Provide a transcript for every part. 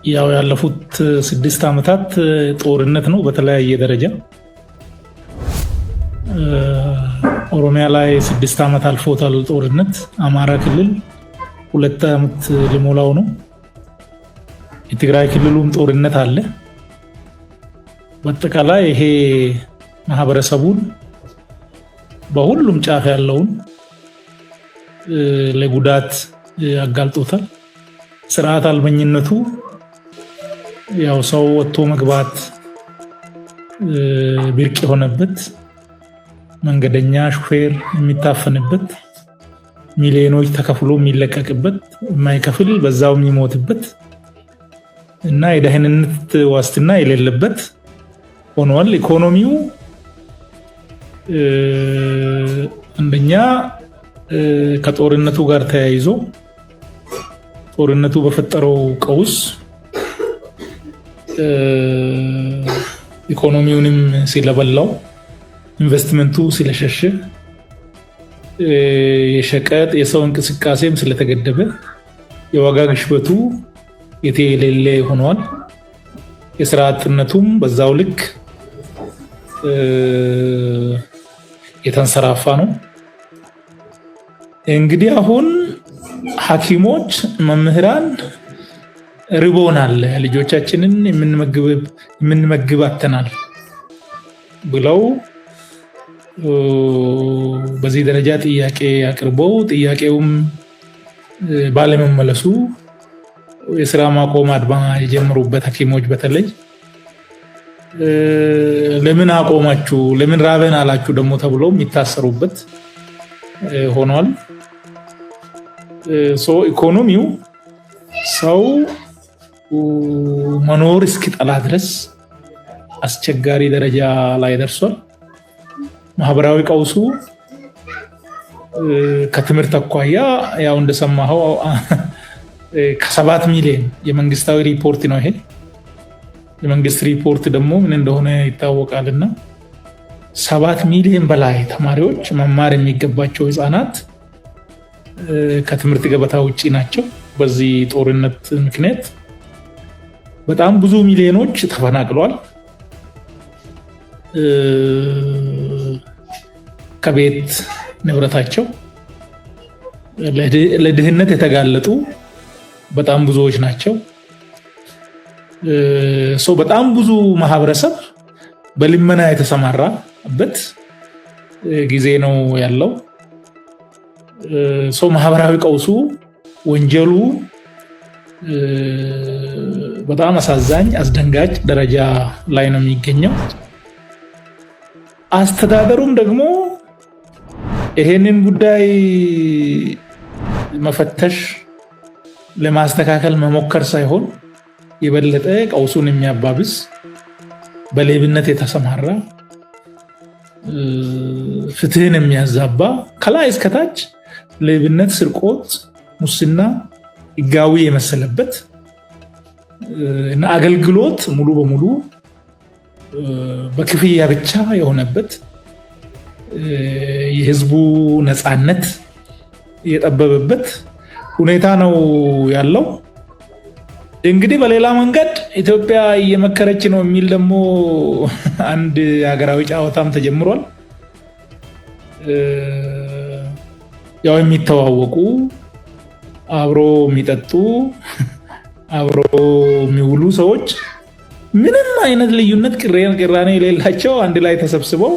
ያው ያለፉት 6 ዓመታት ጦርነት ነው በተለያየ ደረጃ። ኦሮሚያ ላይ 6 ዓመት አልፎታል ጦርነት። አማራ ክልል 2 ዓመት ሊሞላው ነው። የትግራይ ክልሉም ጦርነት አለ። በአጠቃላይ ይሄ ማህበረሰቡን በሁሉም ጫፍ ያለውን ለጉዳት አጋልጦታል። ስርዓት አልበኝነቱ ያው ሰው ወጥቶ መግባት ብርቅ የሆነበት፣ መንገደኛ ሹፌር የሚታፈንበት፣ ሚሊዮኖች ተከፍሎ የሚለቀቅበት፣ የማይከፍል በዛው የሚሞትበት እና የደህንነት ዋስትና የሌለበት ሆኗል። ኢኮኖሚው አንደኛ ከጦርነቱ ጋር ተያይዞ ጦርነቱ በፈጠረው ቀውስ ኢኮኖሚውንም ሲለበላው፣ ኢንቨስትመንቱ ሲለሸሽ፣ የሸቀጥ የሰው እንቅስቃሴም ስለተገደበ የዋጋ ግሽበቱ የሌለ ሆኗል። የስራ አጥነቱም በዛው ልክ የተንሰራፋ ነው። እንግዲህ አሁን ሐኪሞች፣ መምህራን ርቦናል፣ ልጆቻችንን የምንመግብ አጥተናል ብለው በዚህ ደረጃ ጥያቄ አቅርበው ጥያቄውም ባለመመለሱ የስራ ማቆም አድማ የጀመሩበት ሐኪሞች በተለይ ለምን አቆማችሁ፣ ለምን ራበን አላችሁ ደግሞ ተብለው የሚታሰሩበት ሆኗል። ኢኮኖሚው ሰው መኖር እስኪጠላ ድረስ አስቸጋሪ ደረጃ ላይ ደርሷል። ማህበራዊ ቀውሱ ከትምህርት አኳያ ያው እንደሰማኸው ከ7 ሚሊዮን የመንግስታዊ ሪፖርት ነው። ይሄ የመንግስት ሪፖርት ደግሞ ምን እንደሆነ ይታወቃልና 7 ሚሊዮን በላይ ተማሪዎች መማር የሚገባቸው ህፃናት ከትምህርት ገበታ ውጪ ናቸው። በዚህ ጦርነት ምክንያት በጣም ብዙ ሚሊዮኖች ተፈናቅለዋል። ከቤት ንብረታቸው ለድህነት የተጋለጡ በጣም ብዙዎች ናቸው። በጣም ብዙ ማህበረሰብ በልመና የተሰማራበት ጊዜ ነው ያለው። ማህበራዊ ቀውሱ፣ ወንጀሉ በጣም አሳዛኝ፣ አስደንጋጭ ደረጃ ላይ ነው የሚገኘው። አስተዳደሩም ደግሞ ይሄንን ጉዳይ መፈተሽ፣ ለማስተካከል መሞከር ሳይሆን የበለጠ ቀውሱን የሚያባብስ በሌብነት የተሰማራ ፍትህን የሚያዛባ ከላይ እስከታች ሌብነት፣ ስርቆት፣ ሙስና ህጋዊ የመሰለበት እና አገልግሎት ሙሉ በሙሉ በክፍያ ብቻ የሆነበት የህዝቡ ነፃነት የጠበበበት ሁኔታ ነው ያለው። እንግዲህ በሌላ መንገድ ኢትዮጵያ እየመከረች ነው የሚል ደግሞ አንድ ሀገራዊ ጨዋታም ተጀምሯል። ያው የሚተዋወቁ አብሮ የሚጠጡ አብሮ የሚውሉ ሰዎች ምንም አይነት ልዩነት ቅራኔ የሌላቸው አንድ ላይ ተሰብስበው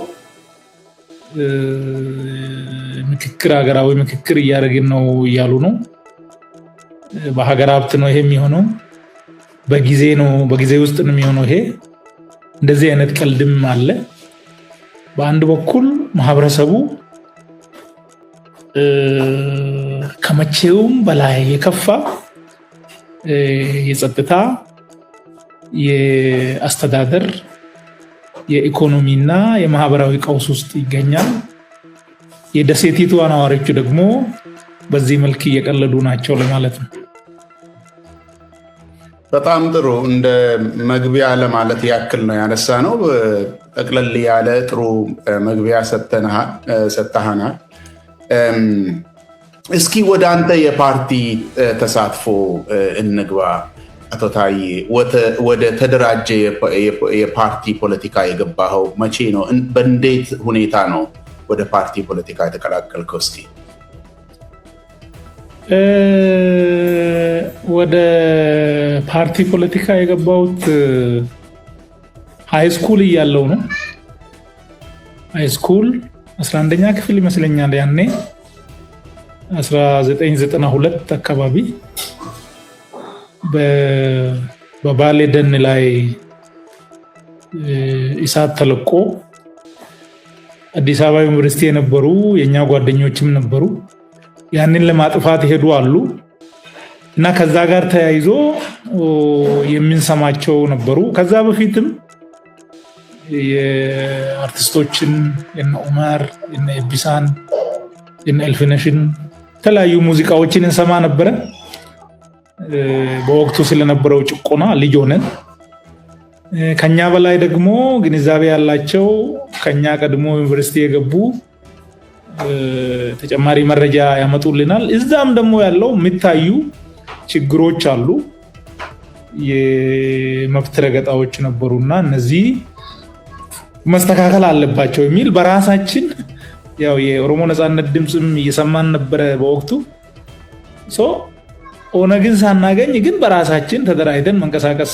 ሀገራዊ ምክክር እያደረግን ነው እያሉ ነው። በሀገር ሀብት ነው ይሄ የሚሆነው፣ በጊዜ ውስጥ ነው የሚሆነው። ይሄ እንደዚህ አይነት ቀልድም አለ። በአንድ በኩል ማህበረሰቡ ከመቼውም በላይ የከፋ የጸጥታ፣ የአስተዳደር፣ የኢኮኖሚና የማህበራዊ ቀውስ ውስጥ ይገኛል። የደሴቲቱ ነዋሪዎች ደግሞ በዚህ መልክ እየቀለዱ ናቸው ለማለት ነው። በጣም ጥሩ። እንደ መግቢያ ለማለት ያክል ነው ያነሳ ነው። ጠቅለል ያለ ጥሩ መግቢያ ሰጥተሃናል። እስኪ ወደ አንተ የፓርቲ ተሳትፎ እንግባ። አቶ ታዬ ወደ ተደራጀ የፓርቲ ፖለቲካ የገባኸው መቼ ነው? በእንዴት ሁኔታ ነው ወደ ፓርቲ ፖለቲካ የተቀላቀልከው? እስኪ ወደ ፓርቲ ፖለቲካ የገባሁት ሃይስኩል እያለሁ ነው። ሃይስኩል 11ኛ ክፍል ይመስለኛል ያኔ 1992 አካባቢ በባሌ ደን ላይ እሳት ተለቆ አዲስ አበባ ዩኒቨርሲቲ የነበሩ የኛ ጓደኞችም ነበሩ። ያንን ለማጥፋት ሄዱ አሉ እና ከዛ ጋር ተያይዞ የምንሰማቸው ነበሩ። ከዛ በፊትም የአርቲስቶችን የነ ኡመር የነ ኤቢሳን የነ ኤልፍነሽን የተለያዩ ሙዚቃዎችን እንሰማ ነበረ። በወቅቱ ስለነበረው ጭቆና ልጅ ሆነን ከኛ በላይ ደግሞ ግንዛቤ ያላቸው ከኛ ቀድሞ ዩኒቨርሲቲ የገቡ ተጨማሪ መረጃ ያመጡልናል። እዛም ደግሞ ያለው የሚታዩ ችግሮች አሉ፣ የመብት ረገጣዎች ነበሩና እነዚህ መስተካከል አለባቸው የሚል በራሳችን ያው የኦሮሞ ነጻነት ድምፅም እየሰማን ነበረ በወቅቱ። ኦነግን ሳናገኝ ግን በራሳችን ተደራጅተን መንቀሳቀስ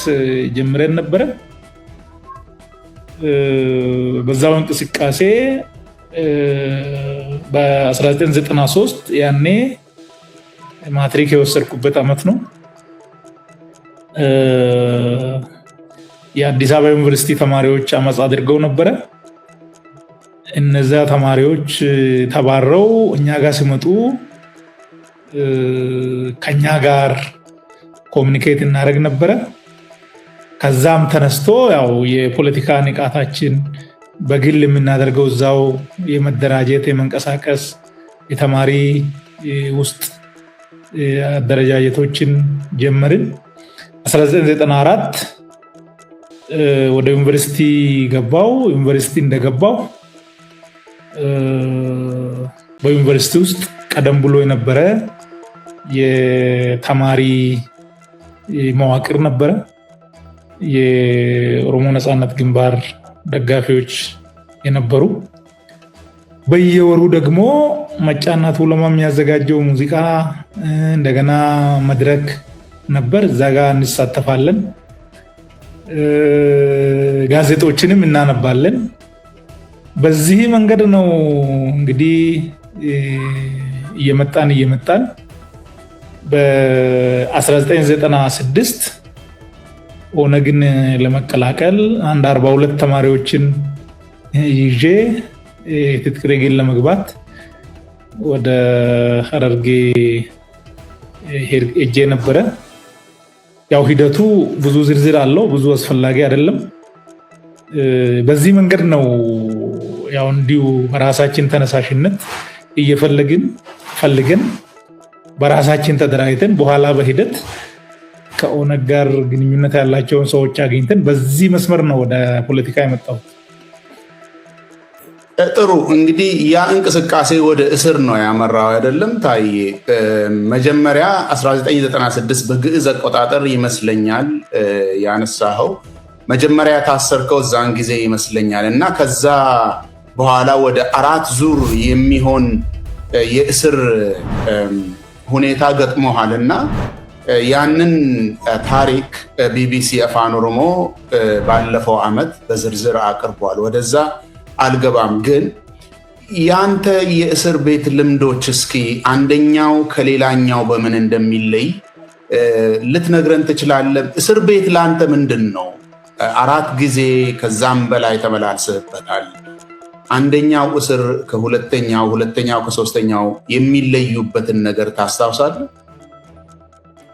ጀምረን ነበረ። በዛው እንቅስቃሴ በ1993 ያኔ ማትሪክ የወሰድኩበት ዓመት ነው። የአዲስ አበባ ዩኒቨርሲቲ ተማሪዎች አመፅ አድርገው ነበረ። እነዛ ተማሪዎች ተባረው እኛ ጋር ሲመጡ ከኛ ጋር ኮሚኒኬት እናደርግ ነበረ። ከዛም ተነስቶ ያው የፖለቲካ ንቃታችን በግል የምናደርገው እዛው የመደራጀት የመንቀሳቀስ የተማሪ ውስጥ አደረጃጀቶችን ጀመርን። 1994 ወደ ዩኒቨርሲቲ ገባው። ዩኒቨርሲቲ እንደገባው በዩኒቨርሲቲ ውስጥ ቀደም ብሎ የነበረ የተማሪ መዋቅር ነበረ። የኦሮሞ ነጻነት ግንባር ደጋፊዎች የነበሩ፣ በየወሩ ደግሞ መጫና ቱለማ የሚያዘጋጀው ሙዚቃ እንደገና መድረክ ነበር። እዛ ጋር እንሳተፋለን፣ ጋዜጦችንም እናነባለን። በዚህ መንገድ ነው እንግዲህ እየመጣን በ1996 ኦነግን ለመቀላቀል አንድ 42 ተማሪዎችን ይዤ ትጥቅ ትግል ለመግባት ወደ ሐረርጌ ሄጄ ነበረ። ያው ሂደቱ ብዙ ዝርዝር አለው፣ ብዙ አስፈላጊ አይደለም። በዚህ መንገድ ነው ያው እንዲሁ በራሳችን ተነሳሽነት ፈልገን በራሳችን ተደራጅተን በኋላ በሂደት ከኦነግ ጋር ግንኙነት ያላቸውን ሰዎች አግኝተን በዚህ መስመር ነው ወደ ፖለቲካ የመጣው። ጥሩ እንግዲህ ያ እንቅስቃሴ ወደ እስር ነው ያመራው አይደለም ታዬ? መጀመሪያ 1996 በግዕዝ አቆጣጠር ይመስለኛል ያነሳኸው። መጀመሪያ ታሰርከው እዛን ጊዜ ይመስለኛል እና ከዛ በኋላ ወደ 4 ዙር የሚሆን የእስር ሁኔታ ገጥሞሃል እና ያንን ታሪክ ቢቢሲ አፋን ኦሮሞ ባለፈው ዓመት በዝርዝር አቅርቧል። ወደዛ አልገባም፣ ግን ያንተ የእስር ቤት ልምዶች እስኪ አንደኛው ከሌላኛው በምን እንደሚለይ ልትነግረን ትችላለህ? እስር ቤት ለአንተ ምንድን ነው? 4 ጊዜ ከዛም በላይ ተመላልሰህበታል። አንደኛው እስር ከሁለተኛው፣ ሁለተኛው ከሶስተኛው የሚለዩበትን ነገር ታስታውሳለህ?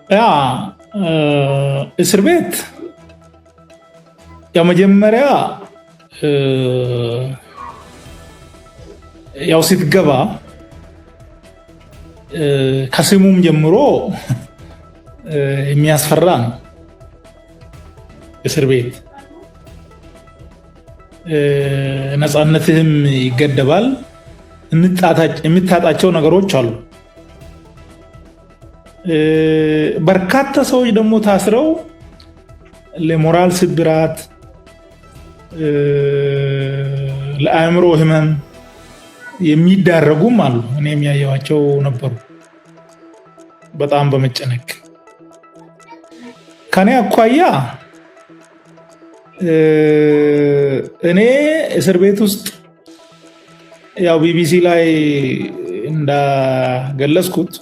ያ እስር ቤት ያው መጀመሪያ ያው ስትገባ ከስሙም ጀምሮ የሚያስፈራ ነው። እስር ቤት ነፃነትህም ይገደባል። የምታጣቸው ነገሮች አሉ። በርካታ ሰዎች ደግሞ ታስረው ለሞራል ስብራት፣ ለአእምሮ ህመም የሚዳረጉም አሉ። እኔ የሚያየዋቸው ነበሩ። በጣም በመጨነቅ ከኔ አኳያ እኔ እስር ቤት ውስጥ ያው ቢቢሲ ላይ እንዳገለጽኩት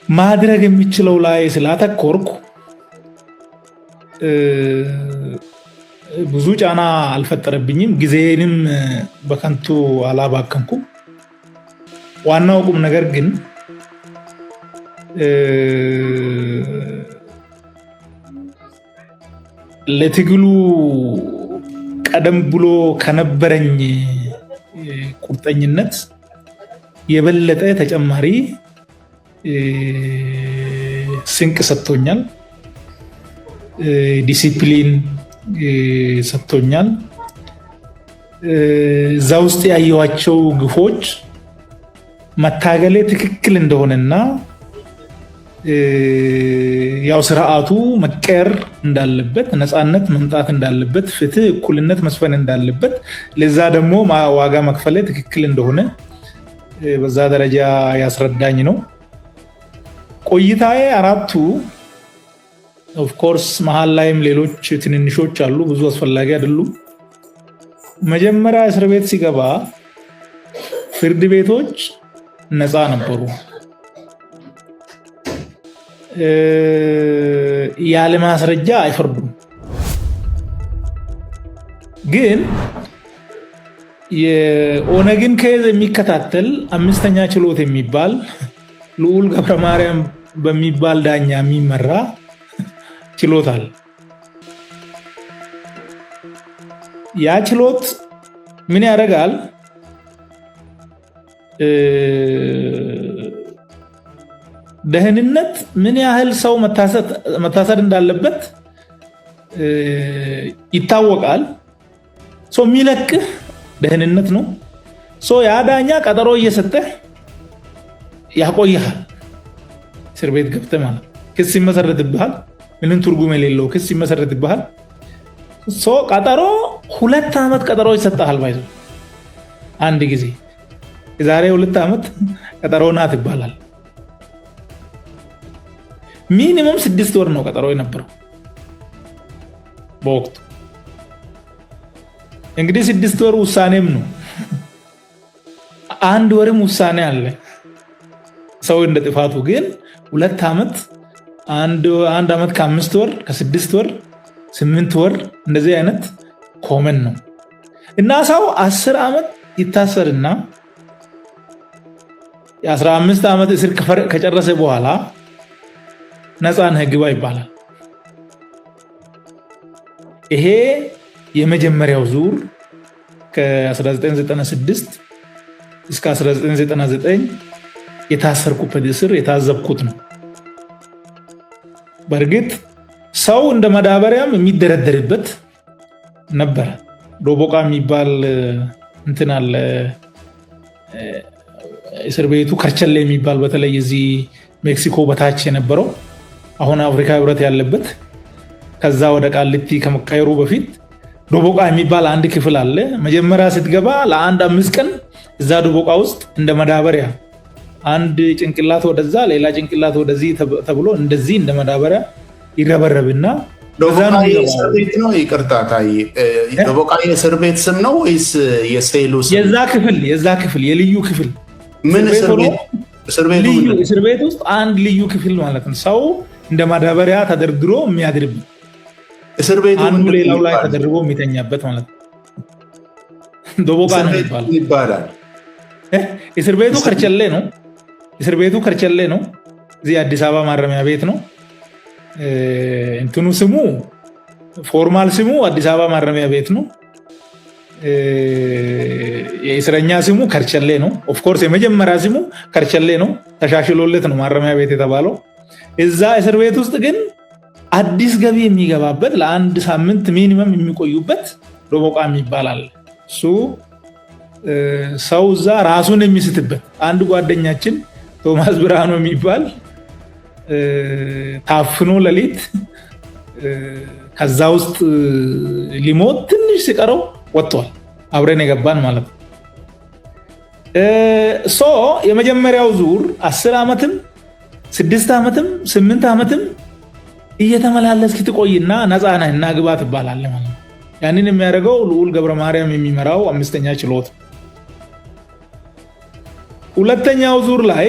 ማድረግ የሚችለው ላይ ስላተኮርኩ ብዙ ጫና አልፈጠረብኝም። ጊዜንም በከንቱ አላባከንኩም። ዋናው ቁም ነገር ግን ለትግሉ ቀደም ብሎ ከነበረኝ ቁርጠኝነት የበለጠ ተጨማሪ ስንቅ ሰጥቶኛል። ዲሲፕሊን ሰጥቶኛል። እዛ ውስጥ ያየዋቸው ግፎች መታገሌ ትክክል እንደሆነና ያው ስርዓቱ መቀየር እንዳለበት፣ ነፃነት መምጣት እንዳለበት፣ ፍትህ፣ እኩልነት መስፈን እንዳለበት፣ ለዛ ደግሞ ዋጋ መክፈል ትክክል እንደሆነ በዛ ደረጃ ያስረዳኝ ነው። ቆይታዬ አራቱ ኦፍ ኮርስ መሃል ላይም ሌሎች ትንንሾች አሉ፣ ብዙ አስፈላጊ አይደሉም። መጀመሪያ እስር ቤት ሲገባ ፍርድ ቤቶች ነፃ ነበሩ። ያለ ማስረጃ አይፈርዱም። ግን የኦነግን ኬዝ የሚከታተል 5ኛ ችሎት የሚባል ልዑል ገብረ ማርያም በሚባል ዳኛ የሚመራ ችሎት አለ። ያ ችሎት ምን ያደርጋል? ደህንነት ምን ያህል ሰው መታሰር እንዳለበት ይታወቃል። የሚለቅህ ደህንነት ነው። ያ ዳኛ ቀጠሮ እየሰጠህ ያቆይሃል። እስር ቤት ገብተህ ማለት ክስ ይመሰረትብሃል። ምንም ትርጉም የሌለው ክስ ይመሰረትብሃል። ቀጠሮ 2 ዓመት ቀጠሮ ይሰጣል። ባይዞ አንድ ጊዜ የዛሬ 2 ዓመት ቀጠሮ ናት ይባላል። ሚኒመም 6 ወር ነው ቀጠሮ የነበረው በወቅቱ። እንግዲህ 6 ወር ውሳኔም ነው፣ 1 ወርም ውሳኔ አለ። ሰው እንደ ጥፋቱ ግን 2 ዓመት፣ 1 ዓመት ከ5 ወር፣ ከ6 ወር፣ 8 ወር እንደዚህ አይነት ኮመን ነው እና ሰው 10 ዓመት ይታሰርና የ15 ዓመት እስር ከጨረሰ በኋላ ነፃ ነህ ግባ ይባላል። ይሄ የመጀመሪያው ዙር ከ1996 እስከ 1999 የታሰርኩበት እስር የታዘብኩት ነው። በእርግጥ ሰው እንደ መዳበሪያም የሚደረደርበት ነበር። ዶቦቃ የሚባል እንትን አለ እስር ቤቱ፣ ከርቸሌ የሚባል በተለይ እዚህ ሜክሲኮ በታች የነበረው አሁን አፍሪካ ህብረት ያለበት፣ ከዛ ወደ ቃሊቲ ከመቀየሩ በፊት ዶቦቃ የሚባል አንድ ክፍል አለ። መጀመሪያ ስትገባ ለ5 ቀን እዛ ዶቦቃ ውስጥ እንደ መዳበሪያ አንድ ጭንቅላት ወደዛ ሌላ ጭንቅላት ወደዚህ ተብሎ እንደዚህ እንደ መዳበሪያ ይረበረብና ዶቦቃ የእስር ቤት ነው። ይቅርታ ታዬ፣ ዶቦቃ የእስር ቤት ስም ነው ወይስ የሴሉ ስም? የዛ ክፍል የልዩ ክፍል ምን እስር ቤት? እስር ቤት ውስጥ አንድ ልዩ ክፍል ማለት ነው። ሰው እንደ ማዳበሪያ ተደርድሮ የሚያድርበት እስር ቤቱ አንዱ ሌላው ላይ ተደርጎ የሚተኛበት ማለት ነው። ዶቦቃ ነው ይባላል። እስር ቤቱ ከርቸሌ ነው። እስር ቤቱ ከርቸሌ ነው። እዚህ አዲስ አበባ ማረሚያ ቤት ነው። እንትኑ ስሙ ፎርማል ስሙ አዲስ አበባ ማረሚያ ቤት ነው። የእስረኛ ስሙ ከርቸሌ ነው። ኦፍ ኮርስ የመጀመሪያ ስሙ ከርቸሌ ነው። ተሻሽሎለት ነው ማረሚያ ቤት የተባለው። እዛ እስር ቤት ውስጥ ግን አዲስ ገቢ የሚገባበት ለ1 ሳምንት ሚኒመም የሚቆዩበት ዶቦቃ ይባላል። እሱ ሰው እዛ ራሱን የሚስትበት አንድ ጓደኛችን ቶማስ ብርሃኑ የሚባል ታፍኖ ሌሊት ከዛ ውስጥ ሊሞት ትንሽ ሲቀረው ወጥቷል። አብረን የገባን ማለት ነው። የመጀመሪያው ዙር 10 ዓመትም 6 ዓመትም 8 ዓመትም እየተመላለስክ ትቆይና ነፃ ነህ እና ግባ ትባላለህ ማለት ነው። ያንን የሚያደርገው ልዑል ገብረ ማርያም የሚመራው 5ኛ ችሎት። ሁለተኛው ዙር ላይ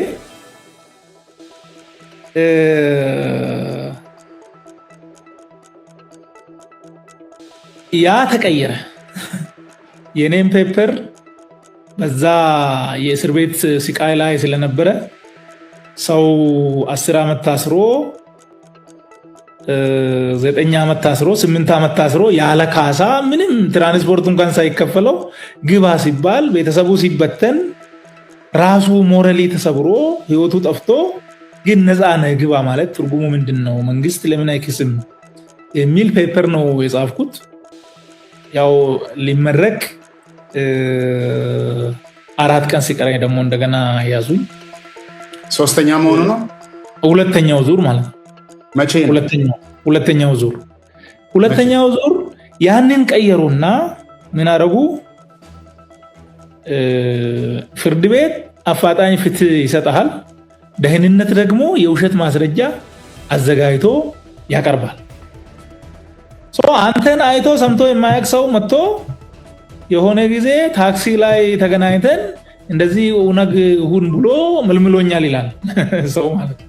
ያ ተቀየረ። የኔም ፔፐር በዛ የእስር ቤት ስቃይ ላይ ስለነበረ ሰው 10 ዓመት ታስሮ 9 ዓመት ታስሮ 8 ዓመት ታስሮ ያለ ካሳ ምንም ትራንስፖርት እንኳን ሳይከፈለው ግባ ሲባል ቤተሰቡ ሲበተን ራሱ ሞራሊ ተሰብሮ ህይወቱ ጠፍቶ ግን ነፃ ነህ ግባ ማለት ትርጉሙ ምንድነው? መንግስት ለምን አይክስም የሚል ፔፐር ነው የጻፍኩት። ያው ሊመረቅ 4 ቀን ሲቀረኝ ደግሞ እንደገና ያዙኝ። ሶስተኛ መሆኑ ነው። ሁለተኛው ዙር ማለት ነው። መቼ ነው? ሁለተኛው ዙር ያንን ቀየሩና ምን አደረጉ? ፍርድ ቤት አፋጣኝ ፍትህ ይሰጣል፣ ደህንነት ደግሞ የውሸት ማስረጃ አዘጋጅቶ ያቀርባል። አንተን አይቶ ሰምቶ የማያውቅ ሰው መጥቶ የሆነ ጊዜ ታክሲ ላይ ተገናኝተን እንደዚህ ኡነግ ሁን ብሎ መልምሎኛል ይላል ሰው ማለት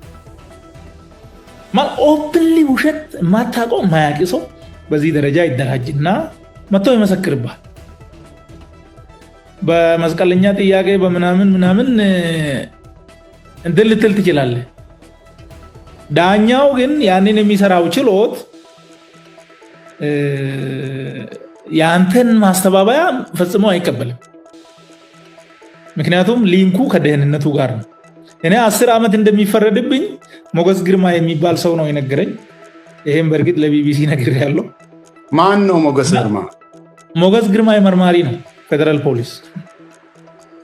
ኦፕንሊ ውሸት ማታውቀው ማያውቅ ሰው በዚህ ደረጃ ይደራጅና መጥቶ ይመሰክርባል። በመስቀለኛ ጥያቄ በምናምን እንትን ልትል ትችላለህ። ዳኛው ግን ያንን የሚሰራው ችሎት ያንተን ማስተባበያ ፈጽሞ አይቀበልም። ምክንያቱም ሊንኩ ከደህንነቱ ጋር ነው። እኔ 10 ዓመት እንደሚፈረድብኝ ሞገስ ግርማ የሚባል ሰው ነው የነገረኝ። ይሄም በእርግጥ ለቢቢሲ ነግሬያለሁ። ማን ነው ሞገስ ግርማ? ሞገስ ግርማ የመርማሪ ነው ፌደራል ፖሊስ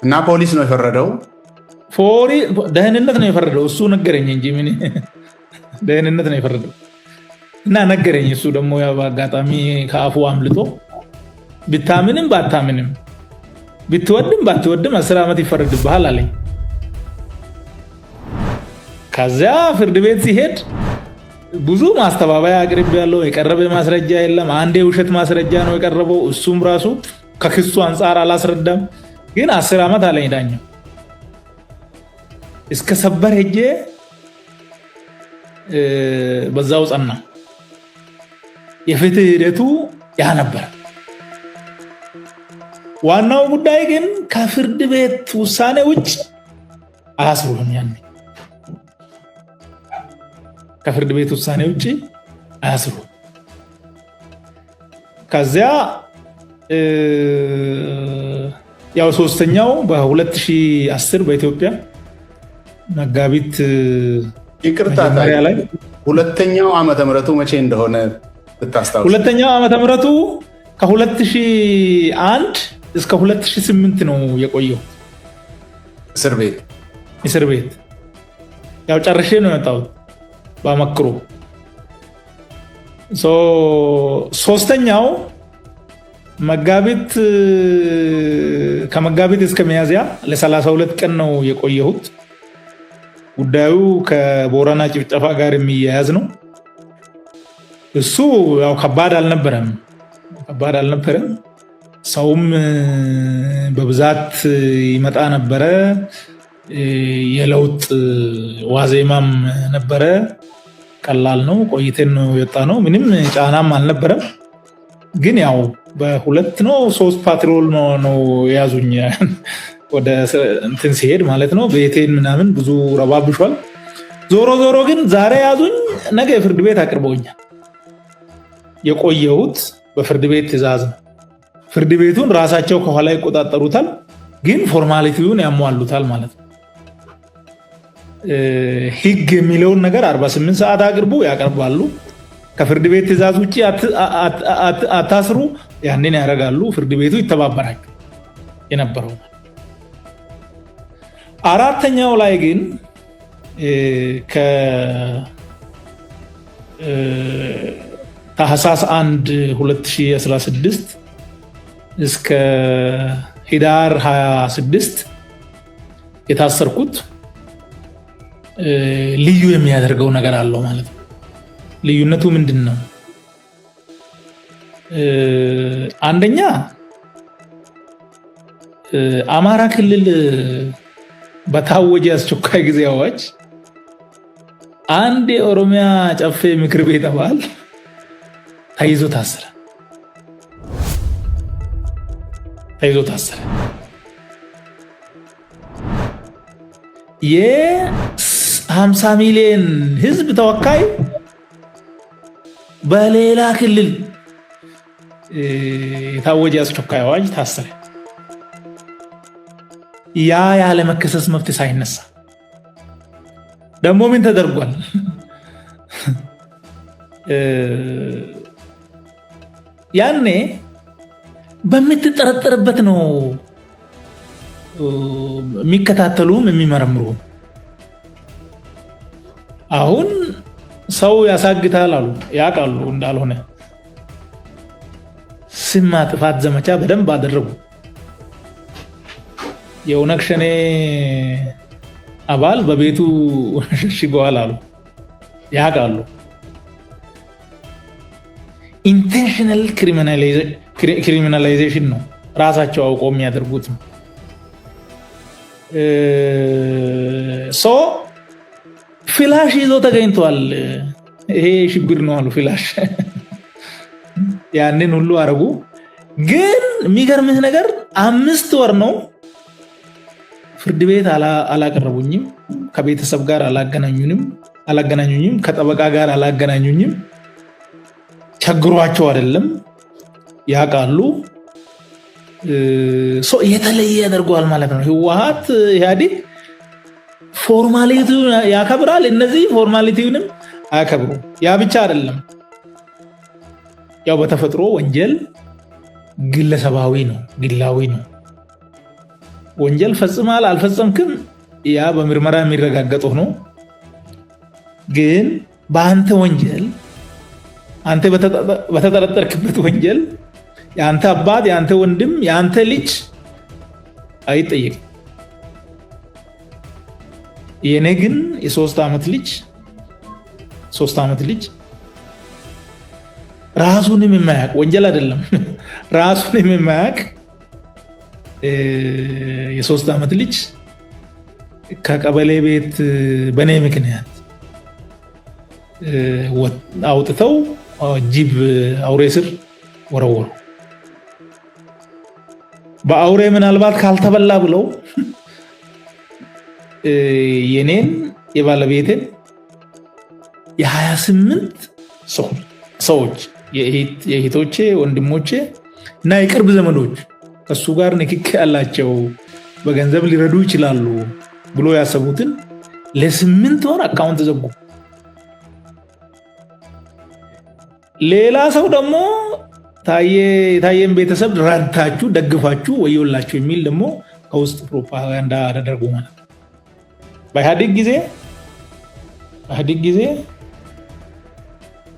እና ፖሊስ ነው የፈረደው። ደህንነት ነው የፈረደው። እሱ ነገረኝ እንጂ ምን ደህንነት ነው የፈረደው እና ነገረኝ። እሱ ደግሞ ያው አጋጣሚ ከአፉ አምልጦ ብታምንም ባታምንም ብትወድም ባትወድም 10 ዓመት ይፈረድብሃል አለኝ። ከዚያ ፍርድ ቤት ሲሄድ ብዙ ማስተባበያ አቅርብ ያለው የቀረበ ማስረጃ የለም። አንዴ ውሸት ማስረጃ ነው የቀረበው። እሱም ራሱ ከክሱ አንጻር አላስረዳም። ግን 10 ዓመት አለኝ ዳኛው። እስከ ሰበር ሄጄ በዛው ጸና። የፍትህ ሂደቱ ያ ነበር። ዋናው ጉዳይ ግን ከፍርድ ቤት ውሳኔ ውጭ አያስሩህም። ያኔ ከፍርድ ቤት ውሳኔ ውጭ አያስሩህም። ከዚያ ያው ሶስተኛው በ2010 በኢትዮጵያ መጋቢት ይቅርታ ላይ ሁለተኛው ዓመተ ምህረቱ መቼ እንደሆነ ብታስታውስ። ሁለተኛው ዓመተ ምህረቱ ከ2001 እስከ 2008 ነው የቆየው እስር ቤት። ያው ጨርሼ ነው የወጣሁት በአመክሮ። ሶስተኛው ከመጋቢት እስከ ሚያዝያ ለ32 ቀን ነው የቆየሁት። ጉዳዩ ከቦረና ጭፍጨፋ ጋር የሚያያዝ ነው። እሱ ያው ከባድ አልነበረም። ሰውም በብዛት ይመጣ ነበረ። የለውጥ ዋዜማም ነበረ። ቀላል ነው። ቆይተን ነው የወጣ ነው። ምንም ጫናም አልነበረም። ግን ያው በ2 ነው 3 ፓትሮል ነው የያዙኝ ወደ እንትን ሲሄድ ማለት ነው። ቤቴን ምናምን ብዙ ረባብሿል። ዞሮ ግን ዛሬ ያዙኝ፣ ነገ ፍርድ ቤት አቅርበውኛል። የቆየሁት በፍርድ ቤት ትዕዛዝ ነው። ፍርድ ቤቱን ራሳቸው ከኋላ ይቆጣጠሩታል፣ ግን ፎርማሊቲውን ያሟሉታል ማለት ነው። ህግ የሚለውን ነገር 48 ሰዓት አቅርቡ ያቀርባሉ። ከፍርድ ቤት ትዕዛዝ ውጭ አታስሩ፣ ያንን ያደርጋሉ። ፍርድ ቤቱ ይተባበራል የነበረው። አራተኛው ላይ ግን ታህሳስ 1 2016 እስከ ህዳር 26 የታሰርኩት ልዩ የሚያደርገው ነገር አለው ማለት ነው። ልዩነቱ ምንድነው? አንደኛ አማራ ክልል በታወጀ አስቸኳይ ጊዜ አዋጅ አንድ የኦሮሚያ ጨፌ ምክር ቤት አባል ተይዞ ታሰረ። የ50 ሚሊዮን ህዝብ ተወካይ በሌላ ክልል የታወጀ አስቸኳይ አዋጅ ታሰረ። ያ ያለ መከሰስ መብት ሳይነሳ ደግሞ ምን ተደርጓል? ያኔ በምትጠረጠርበት ነው የሚከታተሉም የሚመረምሩ። አሁን ሰው ያሳግታል አሉ፣ ያውቃሉ እንዳልሆነ። ስም ማጥፋት ዘመቻ በደንብ አደረጉ። የኦነግ ሸኔ አባል በቤቱ ሽጓል አሉ፣ ያውቃሉ። ኢንቴንሽናል ክሪሚናላይዜሽን ነው፣ ራሳቸው አውቀው የሚያደርጉት ነው። ፍላሽ ይዞ ተገኝቷል። ይሄ ሽብር ነው አሉ፣ ፍላሽ። ያንን ሁሉ አረጉ። ግን የሚገርምህ ነገር 5 ወር ነው ፍርድ ቤት አላቀረቡኝም፣ ከቤተሰብ ጋር አላገናኙኝም፣ ከጠበቃ ጋር አላገናኙኝም። ቸግሯቸው አይደለም፣ ያውቃሉ። የተለየ ያደርገዋል ማለት ነው። ህወሓት ኢህአዴግ ፎርማሊቲውን ያከብራል፣ እነዚህ ፎርማሊቲውንም አያከብሩ። ያ ብቻ አይደለም፣ ያው በተፈጥሮ ወንጀል ግለሰባዊ ነው፣ ግላዊ ነው። ወንጀል ፈጽማል አልፈጸምክም ያ በምርመራ የሚረጋገጠው ነው። ግን በአንተ ወንጀል፣ አንተ በተጠረጠርክበት ወንጀል የአንተ አባት፣ የአንተ ወንድም፣ የአንተ ልጅ አይጠየቅም። የኔ ግን የ3 ዓመት ልጅ ራሱንም የማያውቅ ወንጀል አይደለም፣ ራሱንም የማያውቅ የ3 ዓመት ልጅ ከቀበሌ ቤት በኔ ምክንያት አውጥተው ጅብ አውሬ ስር ወረወሩ። በአውሬ ምናልባት ካልተበላ ብለው የኔን የባለቤቴን የ28 ሰዎች የእህቶቼ ወንድሞቼ እና የቅርብ ዘመዶች ከሱ ጋር ንክኪ ያላቸው በገንዘብ ሊረዱ ይችላሉ ብሎ ያሰቡትን ለ8 ወር አካውንት ዘጉ። ሌላ ሰው ደግሞ ታየን ቤተሰብ ረድታችሁ ደግፋችሁ ወዮላችሁ የሚል ደግሞ ከውስጥ ፕሮፓጋንዳ አደረጉ ማለት ነው። በኢህአዴግ ጊዜ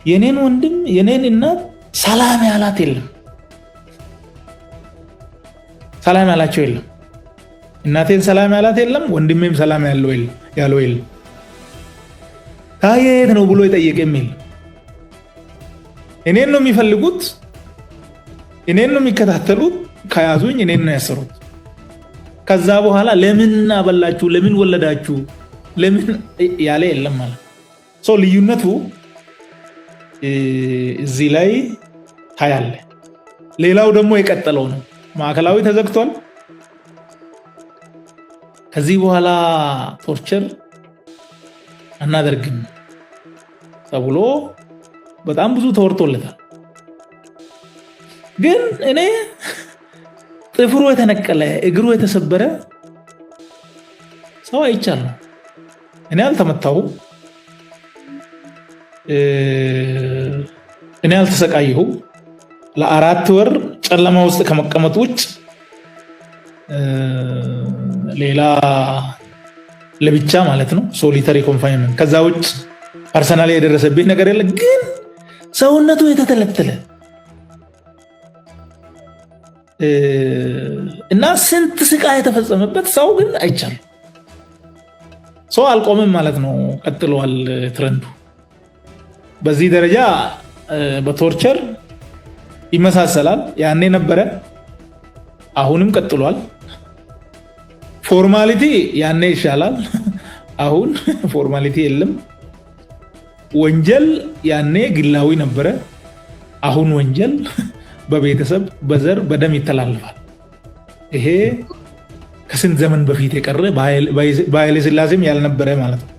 የኔን ወንድም የኔን እናት ሰላም ያላት የለም፣ ሰላም ያላቸው የለም። እናቴን ሰላም ያላት የለም፣ ወንድሜም ሰላም ያለው የለም። ታየ የት ነው ብሎ የጠየቀም የለም። እኔን ነው የሚፈልጉት፣ እኔን ነው የሚከታተሉት። ከያዙኝ እኔን ነው ያሰሩት። ከዛ በኋላ ለምን አበላችሁ፣ ለምን ወለዳችሁ፣ ለምን ያለ የለም ማለት ነው። ልዩነቱ እዚህ ላይ ታያለ። ሌላው ደግሞ የቀጠለው ነው። ማዕከላዊ ተዘግቷል። ከዚህ በኋላ ቶርቸር አናደርግም ተብሎ በጣም ብዙ ተወርቶለታል። ግን እኔ ጥፍሩ የተነቀለ እግሩ የተሰበረ ሰው አይቻለሁ። እኔ አልተመታሁም፣ እኔ አልተሰቃየሁም። ለ4 ወር ጨለማ ውስጥ ከመቀመጥ ውጭ ሌላ ለብቻ ማለት ነው ሶሊተሪ ኮንፋይንመንት፣ ከዛ ውጭ ፐርሰናሊ የደረሰብኝ ነገር የለ። ግን ሰውነቱ የተተለተለ እና ስንት ስቃይ የተፈጸመበት ሰው ግን አይቻልም። ሰው አልቆምም ማለት ነው፣ ቀጥሏል ትረንዱ። በዚህ ደረጃ በቶርቸር ይመሳሰላል። ያኔ ነበረ፣ አሁንም ቀጥሏል። ፎርማሊቲ ያኔ ይሻላል፣ አሁን ፎርማሊቲ የለም። ወንጀል ያኔ ግላዊ ነበረ፣ አሁን ወንጀል በቤተሰብ በዘር በደም ይተላለፋል። ይሄ ከስንት ዘመን በፊት የቀረ በኃይለ ሥላሴም ያልነበረ ማለት ነው።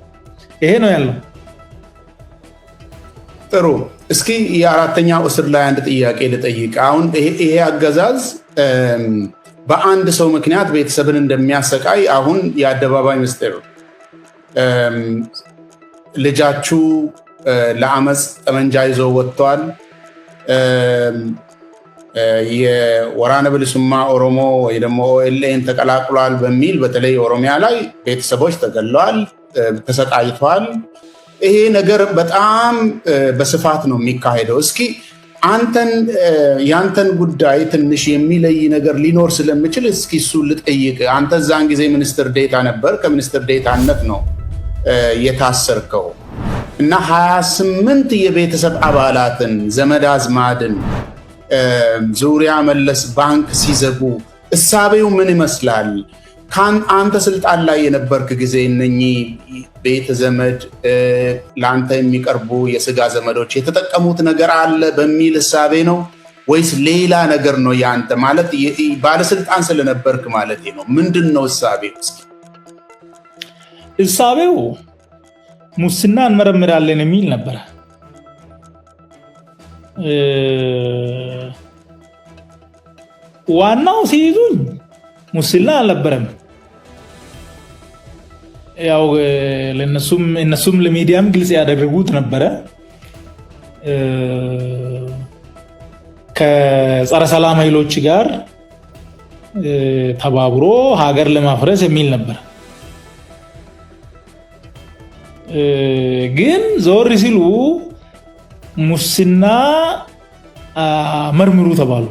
ይሄ ነው ያለው። ጥሩ። እስኪ የአራተኛው እስር ላይ አንድ ጥያቄ ልጠይቅ። አሁን ይሄ አገዛዝ በአንድ ሰው ምክንያት ቤተሰብን እንደሚያሰቃይ አሁን የአደባባይ ምስጢር ነው። ልጃችሁ ለአመፅ ጠመንጃ ይዞ ወጥቷል። የወራነ ብልሱማ ኦሮሞ ወይ ደግሞ ኦኤልኤን ተቀላቅሏል በሚል በተለይ ኦሮሚያ ላይ ቤተሰቦች ተገለዋል፣ ተሰቃይተዋል። ይሄ ነገር በጣም በስፋት ነው የሚካሄደው። እስኪ ያንተን ጉዳይ ትንሽ የሚለይ ነገር ሊኖር ስለምችል እስኪ እሱ ልጠይቅ። አንተ ዛን ጊዜ ሚኒስትር ዴታ ነበር፣ ከሚኒስትር ዴታነት ነው የታሰርከው እና 28 የቤተሰብ አባላትን ዘመድ አዝማድን ዙሪያ መለስ ባንክ ሲዘጉ እሳቤው ምን ይመስላል? አንተ ስልጣን ላይ የነበርክ ጊዜ እነኚህ ቤተ ዘመድ ለአንተ የሚቀርቡ የስጋ ዘመዶች የተጠቀሙት ነገር አለ በሚል እሳቤ ነው ወይስ ሌላ ነገር ነው? ያንተ ማለት ባለስልጣን ስለነበርክ ማለት ነው። ምንድን ነው እሳቤው? እሳቤው ሙስና እንመረምራለን የሚል ነበረ። ዋናው ሲይዙኝ ሙስና አልነበረም። ያው እነሱም ለሚዲያም ግልጽ ያደረጉት ነበረ። ከጸረ ሰላም ኃይሎች ጋር ተባብሮ ሀገር ለማፍረስ የሚል ነበር። ግን ዞር ሲሉ ሙስና መርምሩ ተባሉ።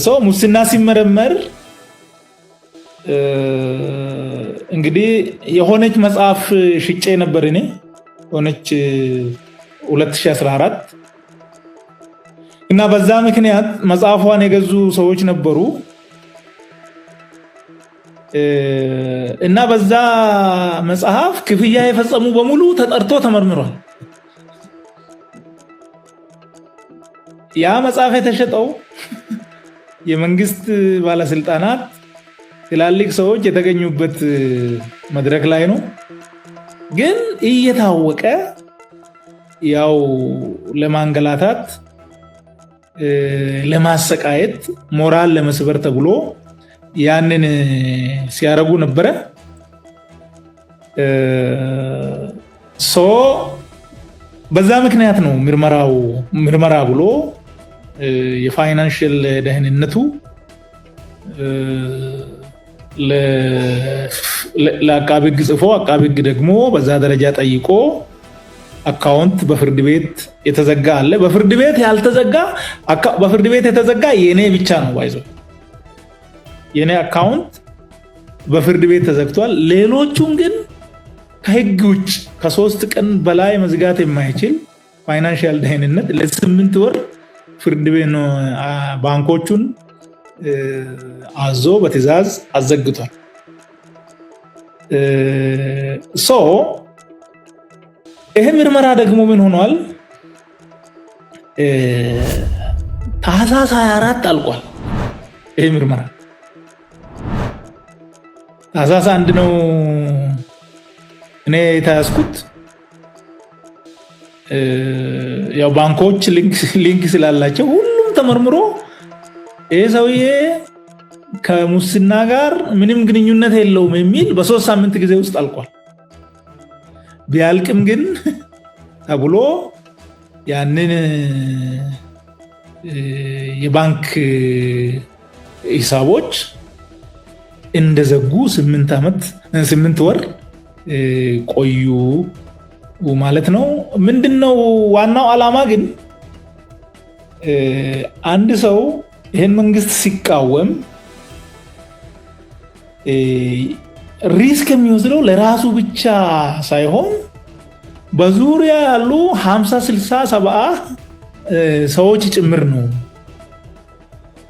ሰው ሙስና ሲመረመር እንግዲህ የሆነች መጽሐፍ ሽጬ ነበር እኔ ሆነች 2014 እና በዛ ምክንያት መጽሐፏን የገዙ ሰዎች ነበሩ እና በዛ መጽሐፍ ክፍያ የፈጸሙ በሙሉ ተጠርቶ ተመርምሯል። ያ መጽሐፍ የተሸጠው የመንግስት ባለስልጣናት ትላልቅ ሰዎች የተገኙበት መድረክ ላይ ነው። ግን እየታወቀ ያው ለማንገላታት፣ ለማሰቃየት፣ ሞራል ለመስበር ተብሎ ያንን ሲያረጉ ነበረ። በዛ ምክንያት ነው ምርመራ ብሎ የፋይናንሽል ደህንነቱ ለአቃቢ ሕግ ጽፎ አቃቢ ሕግ ደግሞ በዛ ደረጃ ጠይቆ አካውንት በፍርድ ቤት የተዘጋ አለ። በፍርድ ቤት የተዘጋ የኔ ብቻ ነው ባይዞ የኔ አካውንት በፍርድ ቤት ተዘግቷል። ሌሎቹን ግን ከህግ ውጭ ከ3 ቀን በላይ መዝጋት የማይችል ፋይናንሻል ደህንነት ለ8 ወር ፍርድ ቤት ነው ባንኮቹን አዞ በትዕዛዝ አዘግቷል። ይሄ ምርመራ ደግሞ ምን ሆኗል? ታህሳስ 24 አልቋል። ይሄ ምርመራ ታህሳስ 1 ነው እኔ የተያዝኩት። ያው ባንኮች ሊንክ ስላላቸው ሁሉም ተመርምሮ ይሄ ሰውዬ ከሙስና ጋር ምንም ግንኙነት የለውም የሚል በ3 ሳምንት ጊዜ ውስጥ አልቋል። ቢያልቅም ግን ተብሎ ያንን የባንክ ሂሳቦች እንደዘጉ 8 ወር ቆዩ ማለት ነው። ምንድነው ዋናው ዓላማ ግን አንድ ሰው ይሄን መንግስት ሲቃወም ሪስክ የሚወስደው ለራሱ ብቻ ሳይሆን በዙሪያ ያሉ 50 60 70 ሰዎች ጭምር ነው።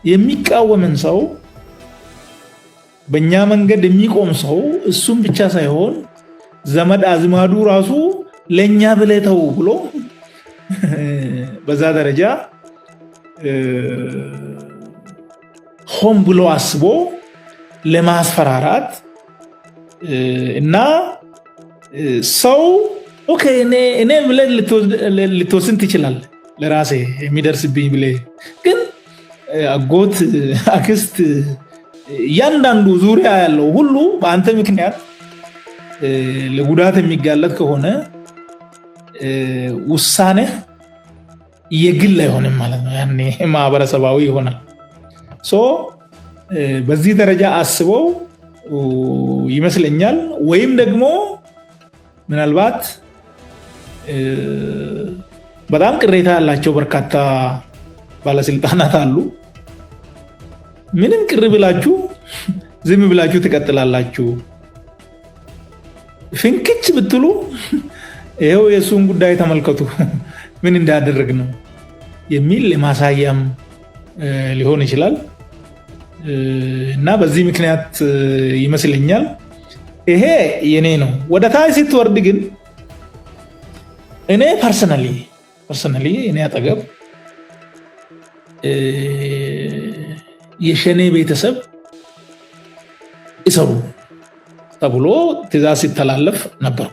የሚቃወምን ሰው በእኛ መንገድ የሚቆም ሰው እሱም ብቻ ሳይሆን ዘመድ አዝማዱ ራሱ ለኛ ብለተው ብሎ በዛ ደረጃ ሆም ብሎ አስቦ ለማስፈራራት እና ሰው ኦኬ እኔ ብለህ ልትወስን ትችላለህ ለራሴ የሚደርስብኝ ብለህ ግን አጎት አክስት ያንዳንዱ ዙሪያ ያለው ሁሉ በአንተ ምክንያት ለጉዳት የሚጋለጥ ከሆነ ውሳኔ የግል አይሆንም ማለት ነው። ያኔ ማህበረሰባዊ ይሆናል። በዚህ ደረጃ አስበው ይመስለኛል። ወይም ደግሞ ምናልባት በጣም ቅሬታ ያላቸው በርካታ ባለስልጣናት አሉ። ምንም ቅር ብላችሁ ዝም ብላችሁ ትቀጥላላችሁ፣ ፍንክች ብትሉ ይሄው የሱን ጉዳይ ተመልከቱ ምን እንዳደረግ ነው የሚል ማሳያም ሊሆን ይችላል። እና በዚህ ምክንያት ይመስለኛል ይሄ የኔ ነው። ወደ ታች ስትወርድ ግን እኔ ፐርሰናሊ እኔ አጠገብ የሸኔ ቤተሰብ ይሰሩ ተብሎ ትዕዛዝ ሲተላለፍ ነበር።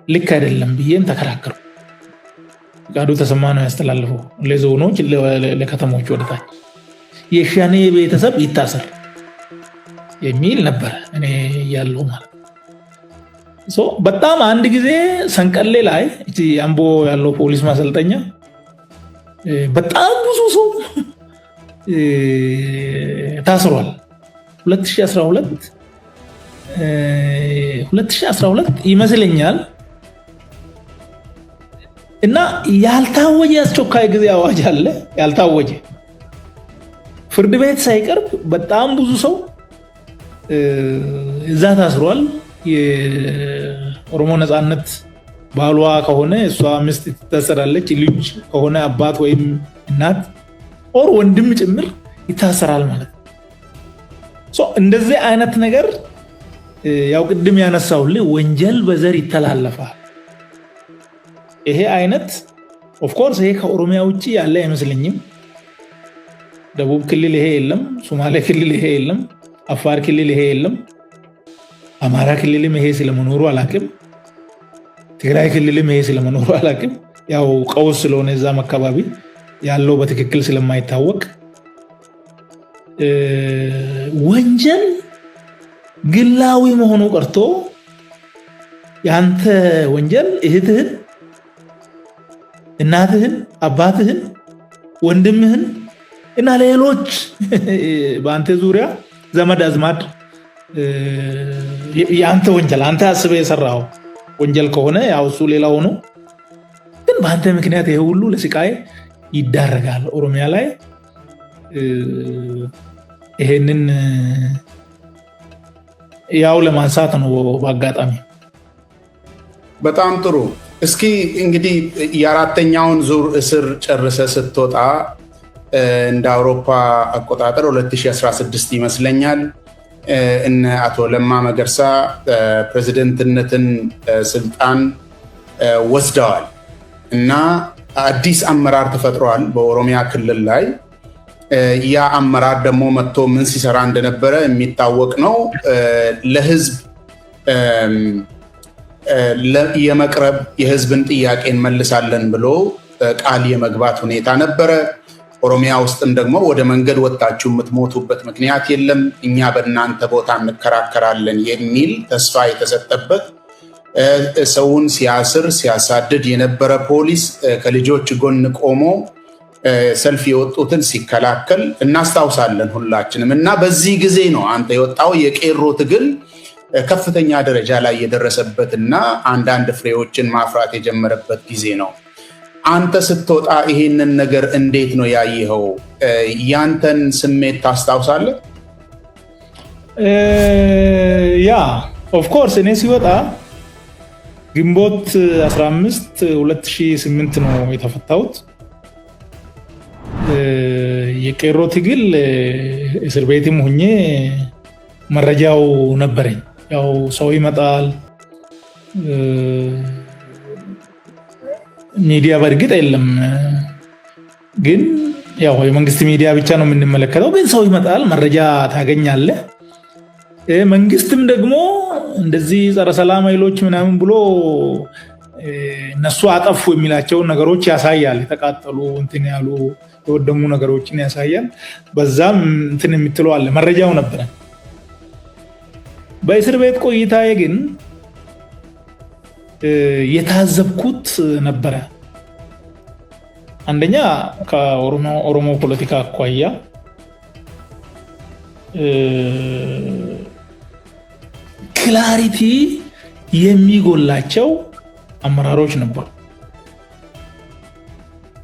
ልክ አይደለም ብዬም ተከራከሩ። ፍቃዱ ተሰማ ነው ያስተላልፈው ለዞኖች ለከተሞች ወደታች የሸኔ ቤተሰብ ይታሰር የሚል ነበር እኔ ያለው ማለት ነው። በጣም አንድ ጊዜ ሰንቀሌ ላይ አምቦ ያለው ፖሊስ ማሰልጠኛ በጣም ብዙ ሰው ታስሯል። 2012 ይመስለኛል። እና ያልታወጀ አስቸኳይ ጊዜ አዋጅ አለ። ያልታወጀ ፍርድ ቤት ሳይቀርብ በጣም ብዙ ሰው እዛ ታስሯል። የኦሮሞ ነፃነት ባሏ ከሆነ እሷ ሚስት ትታሰራለች። ልጅ ከሆነ አባት ወይም እናት ኦር ወንድም ጭምር ይታሰራል ማለት ነው። እንደዚህ አይነት ነገር ያው ቅድም ያነሳውልህ ወንጀል በዘር ይተላለፋል። ይሄ አይነት ኦፍ ኮርስ ይሄ ከኦሮሚያ ውጪ ያለ አይመስለኝም። ደቡብ ክልል ይሄ የለም፣ ሶማሌ ክልል ይሄ የለም፣ አፋር ክልል ይሄ የለም፣ አማራ ክልልም ይሄ ስለመኖሩ አላቅም፣ ትግራይ ክልልም ይሄ ስለመኖሩ አላቅም። ያው ቀውስ ስለሆነ እዛም አካባቢ ያለው በትክክል ስለማይታወቅ ወንጀል ግላዊ መሆኑ ቀርቶ ያንተ ወንጀል እህትህን፣ እናትህን፣ አባትህን፣ ወንድምህን እና ሌሎች በአንተ ዙሪያ ዘመድ አዝማድ ያንተ ወንጀል አንተ አስበህ የሰራው ወንጀል ከሆነ ያው እሱ ሌላ ሆኖ ግን በአንተ ምክንያት ይሄ ሁሉ ለስቃይ ይዳረጋል። ኦሮሚያ ላይ ይሄንን ያው ለማንሳት ነው በአጋጣሚ። በጣም ጥሩ። እስኪ እንግዲህ የአራተኛውን ዙር እስር ጨርሰ ስትወጣ እንደ አውሮፓ አቆጣጠር 2016 ይመስለኛል እነ አቶ ለማ መገርሳ ፕሬዝደንትነትን ስልጣን ወስደዋል እና አዲስ አመራር ተፈጥሯል በኦሮሚያ ክልል ላይ። ያ አመራር ደግሞ መጥቶ ምን ሲሰራ እንደነበረ የሚታወቅ ነው። ለህዝብ የመቅረብ የህዝብን ጥያቄ እንመልሳለን ብሎ ቃል የመግባት ሁኔታ ነበረ። ኦሮሚያ ውስጥም ደግሞ ወደ መንገድ ወጣችሁ የምትሞቱበት ምክንያት የለም፣ እኛ በእናንተ ቦታ እንከራከራለን የሚል ተስፋ የተሰጠበት ሰውን ሲያስር ሲያሳድድ የነበረ ፖሊስ ከልጆች ጎን ቆሞ ሰልፍ የወጡትን ሲከላከል እናስታውሳለን ሁላችንም። እና በዚህ ጊዜ ነው አንተ የወጣው የቄሮ ትግል ከፍተኛ ደረጃ ላይ የደረሰበትና አንዳንድ ፍሬዎችን ማፍራት የጀመረበት ጊዜ ነው። አንተ ስትወጣ ይሄንን ነገር እንዴት ነው ያየኸው? ያንተን ስሜት ታስታውሳለህ? ያ ኦፍ ኮርስ እኔ ሲወጣ ግንቦት 15 2008 ነው የተፈታሁት። የቄሮ ትግል እስር ቤትም ሆኜ መረጃው ነበረኝ። ያው ሰው ይመጣል፣ ሚዲያ በእርግጥ የለም፣ ግን ያው የመንግስት ሚዲያ ብቻ ነው የምንመለከተው። ግን ሰው ይመጣል፣ መረጃ ታገኛለህ። መንግስትም ደግሞ እንደዚህ ጸረ ሰላም ኃይሎች ምናምን ብሎ እነሱ አጠፉ የሚላቸውን ነገሮች ያሳያል። የተቃጠሉ እንትን ያሉ የወደሙ ነገሮችን ያሳያል። በዛም እንትን የምትለው አለ፣ መረጃው ነበረ። በእስር ቤት ቆይታዬ ግን የታዘብኩት ነበረ። አንደኛ ከኦሮሞ ፖለቲካ አኳያ ክላሪቲ የሚጎላቸው አመራሮች ነበሩ።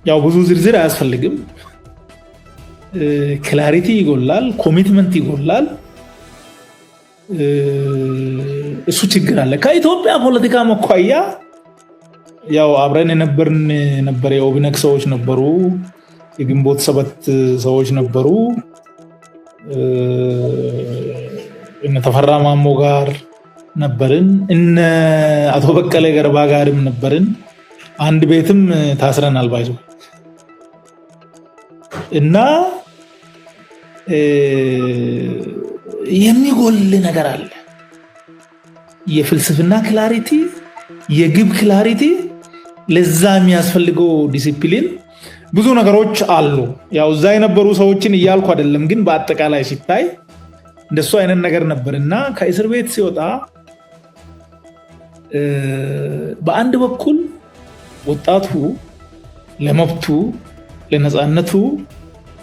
ያው ብዙ ዝርዝር አያስፈልግም። ክላሪቲ ይጎላል፣ ኮሚትመንት ይጎላል። እሱ ችግር አለ። ከኢትዮጵያ ፖለቲካ አኳያ ያው አብረን የነበርን ነበር። የኦብነግ ሰዎች ነበሩ፣ የግንቦት ሰባት ሰዎች ነበሩ፣ እነ ተፈራ ማሞ ጋር ነበርን፣ እነ አቶ በቀለ ገርባ ጋርም ነበርን። አንድ ቤትም ታስረናል ባይዞ እና የሚጎል ነገር አለ። የፍልስፍና ክላሪቲ፣ የግብ ክላሪቲ፣ ለዛ የሚያስፈልገው ዲሲፕሊን፣ ብዙ ነገሮች አሉ። ያው እዛ የነበሩ ሰዎችን እያልኩ አይደለም፣ ግን በአጠቃላይ ሲታይ እንደሱ አይነት ነገር ነበር እና ከእስር ቤት ሲወጣ በአንድ በኩል ወጣቱ ለመብቱ ለነፃነቱ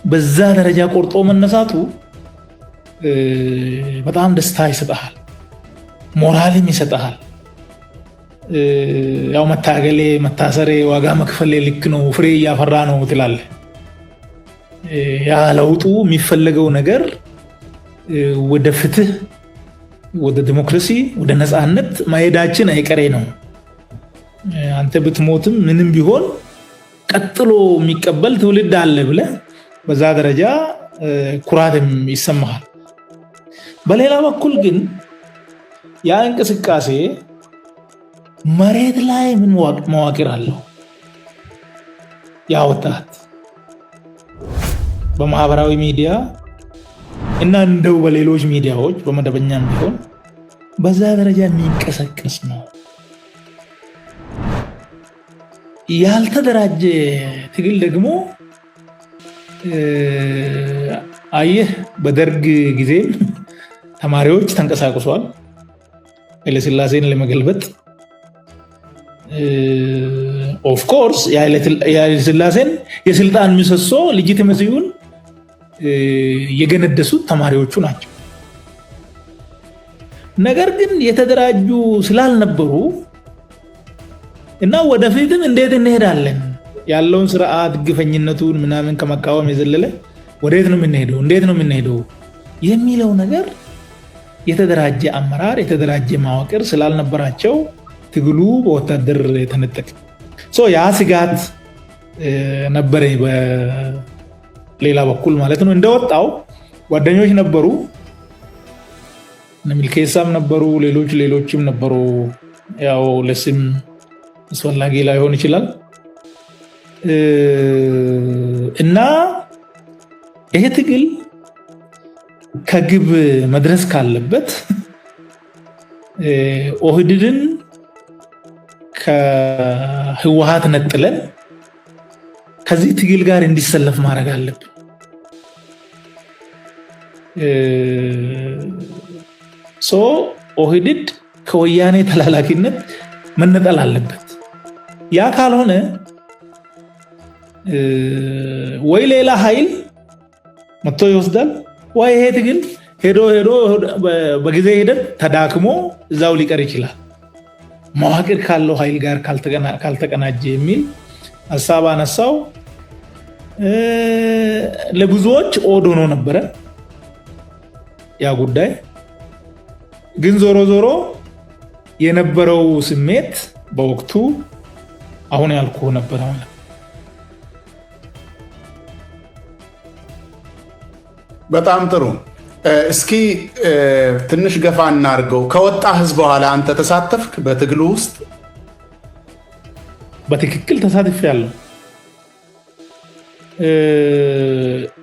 በዛ ደረጃ ቆርጦ መነሳቱ በጣም ደስታ ይሰጣል፣ ሞራልም ይሰጣል። ያው መታገሌ መታሰሬ ዋጋ መክፈሌ ልክ ነው፣ ፍሬ እያፈራ ነው ትላለህ። ያ ለውጡ የሚፈለገው ነገር ወደ ፍትህ፣ ወደ ዲሞክራሲ፣ ወደ ነፃነት መሄዳችን አይቀሬ ነው። አንተ ብትሞትም ምንም ቢሆን ቀጥሎ የሚቀበል ትውልድ አለ ብለህ በዛ ደረጃ ኩራትም ይሰማሃል። በሌላ በኩል ግን ያ እንቅስቃሴ መሬት ላይ ምን መዋቅር አለው? ያ ወጣት በማህበራዊ ሚዲያ እና እንደው በሌሎች ሚዲያዎች በመደበኛም ቢሆን በዛ ደረጃ የሚንቀሳቀስ ነው። ያልተደራጀ ትግል ደግሞ አየህ፣ በደርግ ጊዜም ተማሪዎች ተንቀሳቅሷል ኃይለሥላሴን ለመገልበጥ። ኦፍ ኮርስ የኃይለሥላሴን የስልጣን ምሰሶ ሌጂቲመሲውን የገነደሱት ተማሪዎቹ ናቸው። ነገር ግን የተደራጁ ስላልነበሩ እና ወደፊትም እንዴት እንሄዳለን ያለውን ስርዓት ግፈኝነቱን ምናምን ከመቃወም የዘለለ ወዴት ነው የምንሄደው፣ እንዴት ነው የምንሄደው የሚለው ነገር የተደራጀ አመራር የተደራጀ ማዋቅር ስላልነበራቸው ትግሉ በወታደር የተነጠቀ ያ ስጋት ነበረ። በሌላ በኩል ማለት ነው እንደወጣው ጓደኞች ነበሩ፣ ሚልኬሳም ነበሩ፣ ሌሎችም ነበሩ። ያው ለስም አስፈላጊ ላይሆን ይችላል እና ይሄ ትግል ከግብ መድረስ ካለበት ኦህዴድን ከህወሓት ነጥለን ከዚህ ትግል ጋር እንዲሰለፍ ማድረግ አለብን። ኦህዴድ ከወያኔ ተላላኪነት መነጠል አለበት። ያ ካልሆነ ወይ ሌላ ኃይል መጥቶ ይወስዳል፣ ወይ ይሄ ትግል ሄዶ በጊዜ ሂደት ተዳክሞ እዛው ሊቀር ይችላል መዋቅር ካለው ኃይል ጋር ካልተቀናጀ የሚል ሐሳብ አነሳው። ለብዙዎች ኦድ ሆኖ ነበረ ያ ጉዳይ። ግን ዞሮ ዞሮ የነበረው ስሜት በወቅቱ አሁን ያልኩህ ነበር ማለት። በጣም ጥሩ። እስኪ ትንሽ ገፋ እናድርገው። ከወጣ ህዝብ በኋላ አንተ ተሳተፍክ በትግሉ ውስጥ? በትክክል ተሳትፌያለሁ።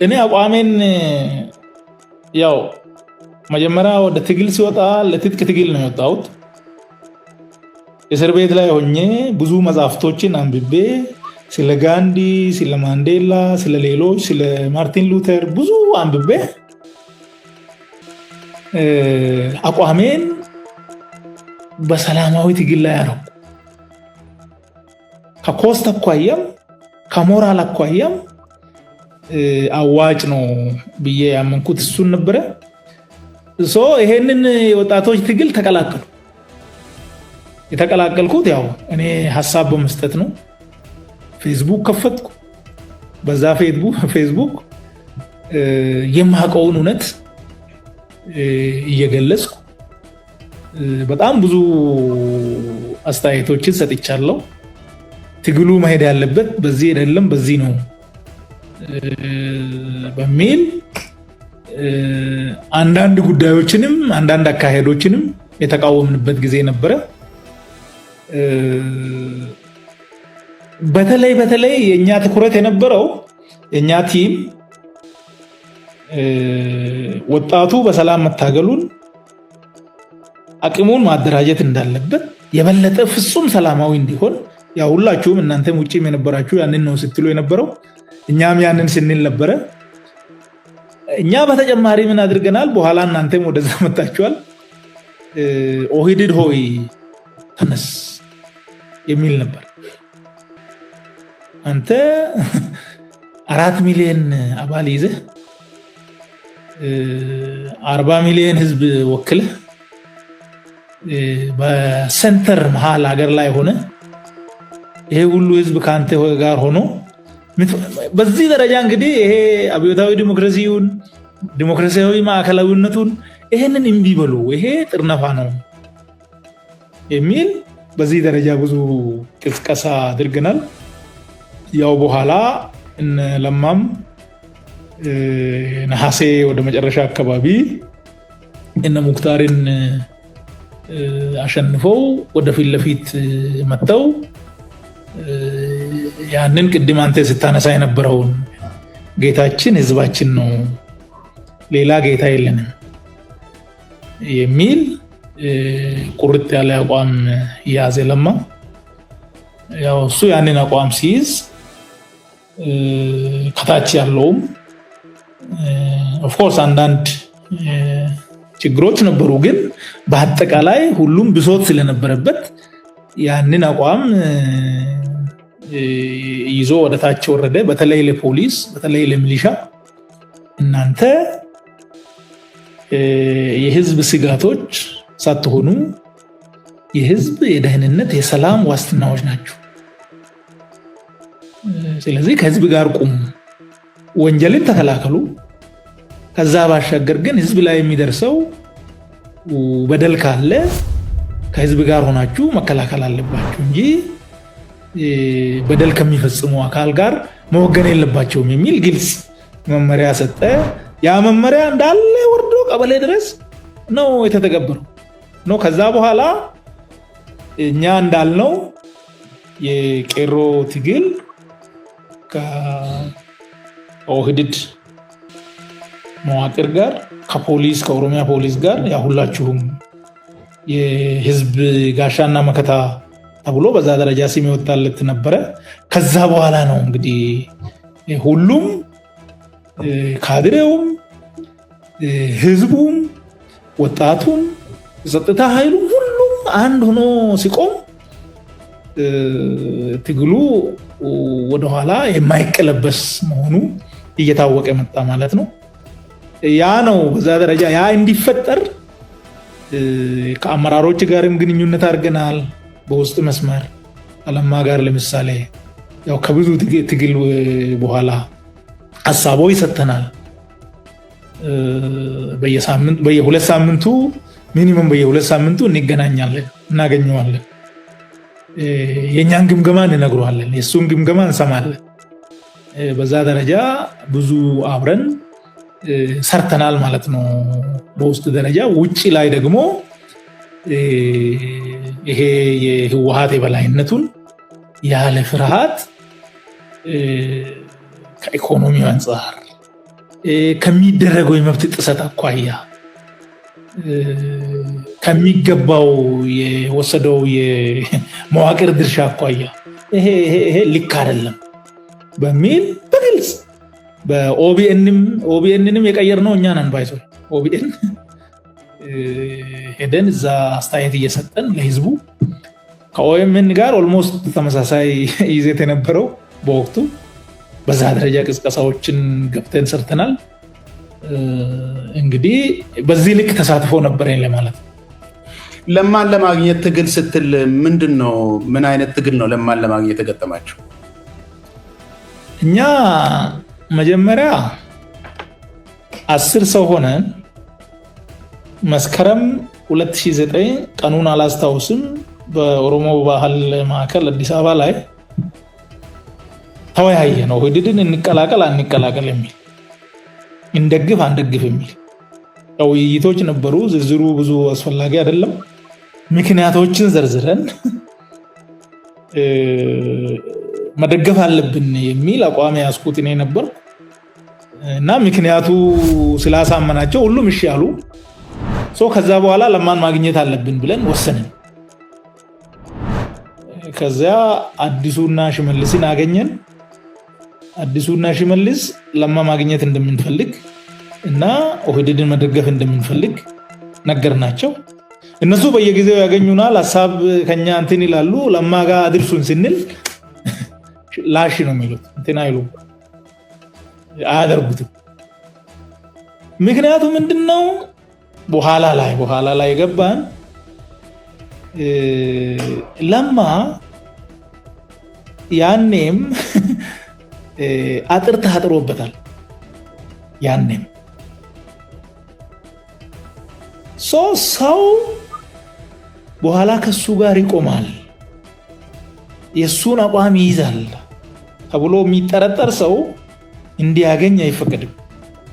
እኔ አቋሜን ያው መጀመሪያ ወደ ትግል ሲወጣ ለትጥቅ ትግል ነው የወጣሁት። እስር ቤት ላይ ሆኜ ብዙ መጽሐፍቶችን አንብቤ ስለ ጋንዲ፣ ስለ ማንዴላ፣ ስለ ሌሎች፣ ስለ ማርቲን ሉተር ብዙ አንብቤ አቋሜን በሰላማዊ ትግል ላይ አረኩ። ከኮስት አኳያም ከሞራል አኳያም አዋጭ ነው ብዬ ያመንኩት እሱን ነበረ። ይሄንን የወጣቶች ትግል ተቀላቀሉ። የተቀላቀልኩት ያው እኔ ሐሳብ በመስጠት ነው። ፌስቡክ ከፈትኩ። በዛ ፌስቡክ የማውቀውን እውነት እየገለጽኩ በጣም ብዙ አስተያየቶችን ሰጥቻለሁ። ትግሉ መሄድ ያለበት በዚህ አይደለም በዚህ ነው በሚል አንዳንድ ጉዳዮችንም አንዳንድ አካሄዶችንም የተቃወምንበት ጊዜ ነበረ። በተለይ የኛ ትኩረት የነበረው የኛ ቲም ወጣቱ በሰላም መታገሉን አቅሙን ማደራጀት እንዳለበት የበለጠ ፍጹም ሰላማዊ እንዲሆን ያው ሁላችሁም እናንተም ውጪም የነበራችሁ ያንን ነው ስትሉ የነበረው፣ እኛም ያንን ስንል ነበረ። እኛ በተጨማሪ ምን አድርገናል? በኋላ እናንተም ወደዛ መጣችኋል። ኦህዴድ ሆይ ተነስ የሚል ነበር። አንተ 4 ሚሊዮን አባል ይዘህ 40 ሚሊዮን ህዝብ ወክለህ በሴንተር መሃል ሀገር ላይ ሆነ ይሄ ሁሉ ህዝብ ካንተ ጋር ሆኖ በዚህ ደረጃ እንግዲህ ይሄ አብዮታዊ ዲሞክራሲያዊ ማዕከላዊነቱን ይሄንን እምቢ በሉ፣ ይሄ ጥርነፋ ነው የሚል በዚህ ደረጃ ብዙ ቅስቀሳ አድርገናል። ያው በኋላ ለማም ነሐሴ ወደ መጨረሻ አካባቢ እነ ሙክታርን አሸንፈው ወደ ፊት ለፊት መጥተው ያንን ቅድም አንተ ስታነሳ የነበረውን ጌታችን ህዝባችን ነው ሌላ ጌታ የለንም የሚል ቁርጥ ያለ አቋም ያዘ ለማ። ያው እሱ ያንን አቋም ሲይዝ ከታች ያለውም ኦፍ ኮርስ አንዳንድ ችግሮች ነበሩ፣ ግን በአጠቃላይ ሁሉም ብሶት ስለነበረበት ያንን አቋም ይዞ ወደ ታች ወረደ። በተለይ ለፖሊስ፣ በተለይ ለሚሊሻ እናንተ የህዝብ ስጋቶች ሳትሆኑ የህዝብ የደህንነት የሰላም ዋስትናዎች ናቸው። ስለዚህ ከህዝብ ጋር ቁሙ፣ ወንጀልን ተከላከሉ። ከዛ ባሻገር ግን ህዝብ ላይ የሚደርሰው በደል ካለ ከህዝብ ጋር ሆናችሁ መከላከል አለባችሁ እንጂ በደል ከሚፈጽሙ አካል ጋር መወገን የለባቸውም የሚል ግልጽ መመሪያ ሰጠ። ያ መመሪያ እንዳለ ወርዶ ቀበሌ ድረስ ነው የተተገበረው ነው። ከዛ በኋላ እኛ እንዳልነው የቄሮ ትግል ከኦህዴድ መዋቅር ጋር ከፖሊስ ከኦሮሚያ ፖሊስ ጋር ያ ሁላችሁም የህዝብ ጋሻና መከታ ተብሎ በዛ ደረጃ ስም ይወጣለት ነበረ። ከዛ በኋላ ነው እንግዲህ ሁሉም ካድሬውም ህዝቡም ወጣቱም ጸጥታ ኃይሉም ሁሉም አንድ ሆኖ ሲቆም ትግሉ ወደኋላ የማይቀለበስ መሆኑ እየታወቀ መጣ ማለት ነው። ያ ነው በዛ ደረጃ ያ እንዲፈጠር ከአመራሮች ጋርም ግንኙነት አድርገናል። በውስጥ መስመር አለማ ጋር ለምሳሌ ያው ከብዙ ትግል በኋላ ሀሳቦች ሰጥተናል። በየሁለት ሳምንቱ ሚኒመም በየሁለት ሳምንቱ እንገናኛለን፣ እናገኘዋለን። የኛን ግምገማ እንነግረዋለን፣ የሱን ግምገማ እንሰማለን። በዛ ደረጃ ብዙ አብረን ሰርተናል ማለት ነው በውስጥ ደረጃ። ውጪ ላይ ደግሞ ይሄ የህወሓት የበላይነቱን ያለ ፍርሃት ከኢኮኖሚው አንጻር ከሚደረገው የመብት ጥሰት አኳያ ከሚገባው የወሰደው የመዋቅር ድርሻ አኳያ ይሄ ልክ አይደለም በሚል በግልጽ በኦቢኤንንም የቀየርነው እኛ ነን። ባይዞ ኦቢኤን ሄደን እዛ አስተያየት እየሰጠን ለህዝቡ ከኦኤምኤን ጋር ኦልሞስት ተመሳሳይ ይዘት የነበረው በወቅቱ በዛ ደረጃ ቅስቀሳዎችን ገብተን ሰርተናል። እንግዲህ በዚህ ልክ ተሳትፎ ነበረኝ ለማለት ነው። ለማን ለማግኘት ትግል ስትል ምንድነው? ምን አይነት ትግል ነው ለማን ለማግኘት የገጠማችሁ? እኛ መጀመሪያ 10 ሰው ሆነን መስከረም 2009 ቀኑን አላስታውስም በኦሮሞ ባህል ማዕከል አዲስ አበባ ላይ ተወያየ ነው። ኦህዴድን እንቀላቀል አንቀላቀል የሚል እንደግፍ አንደግፍ የሚል ውይይቶች ነበሩ። ዝርዝሩ ብዙ አስፈላጊ አይደለም። ምክንያቶችን ዘርዝረን መደገፍ አለብን የሚል አቋም ያስኩት እኔ ነበር እና ምክንያቱ ስላሳመናቸው ሁሉም እሺ ያሉ። ከዛ በኋላ ለማን ማግኘት አለብን ብለን ወሰንን። ከዚያ አዲሱና ሽመልስን አገኘን። አዲሱና ሽመልስ ለማ ማግኘት እንደምንፈልግ እና ኦህዴድን መደገፍ እንደምንፈልግ ነገርናቸው። እነሱ በየጊዜው ያገኙናል፣ ሐሳብ ከኛ እንትን ይላሉ። ለማ ጋር አድርሱን ስንል ላሽ ነው የሚሉት፣ እንትን አይሉም፣ አያደርጉትም። ምክንያቱ ምንድነው? በኋላ ላይ የገባን ለማ ያኔም አጥር ታጥሮበታል። ያኔም ሰው በኋላ ከሱ ጋር ይቆማል፣ የሱን አቋም ይይዛል ተብሎ የሚጠረጠር ሰው እንዲያገኝ አይፈቀድም።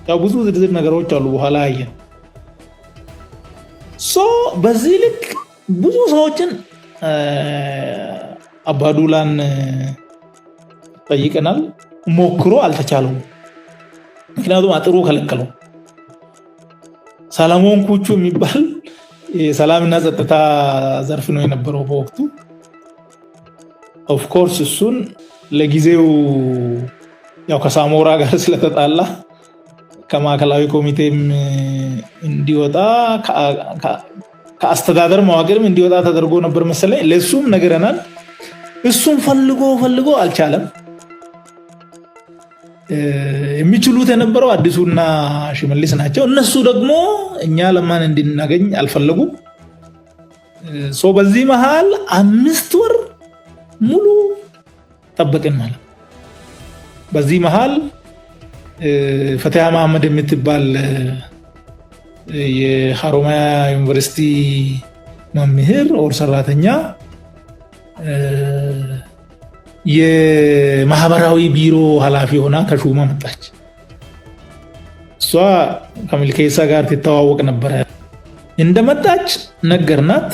ያው ብዙ ዝርዝር ነገሮች አሉ፣ በኋላ አየን። በዚህ ልክ ብዙ ሰዎችን አባዱላን ጠይቀናል። ሞክሮ አልተቻለውም፣ ምክንያቱም አጥሩ ከለከለው። ሰለሞን ኩቹ የሚባል የሰላምና ጸጥታ ዘርፍ ነው የነበረው በወቅቱ። ኦፍ ኮርስ እሱን ለጊዜው ያው ከሳሞራ ጋር ስለተጣላ ከማዕከላዊ ኮሚቴም እንዲወጣ ከአስተዳደር መዋቅርም እንዲወጣ ተደርጎ ነበር መሰለኝ። ለሱም ነገረናል። እሱም ፈልጎ አልቻለም። የሚችሉት የነበረው አዲሱና ሽመልስ ናቸው። እነሱ ደግሞ እኛ ለማን እንድናገኝ አልፈለጉም። በዚህ መሃል 5 ወር ሙሉ ጠበቅን ማለት። በዚህ መሃል ፈቲያ መሐመድ የምትባል የሐሮማያ ዩኒቨርሲቲ መምህር ኦር ሰራተኛ የማህበራዊ ቢሮ ኃላፊ ሆና ከሹማ መጣች። እሷ ከሚልኬሳ ጋር ትተዋወቅ ነበረ። እንደመጣች ነገርናት።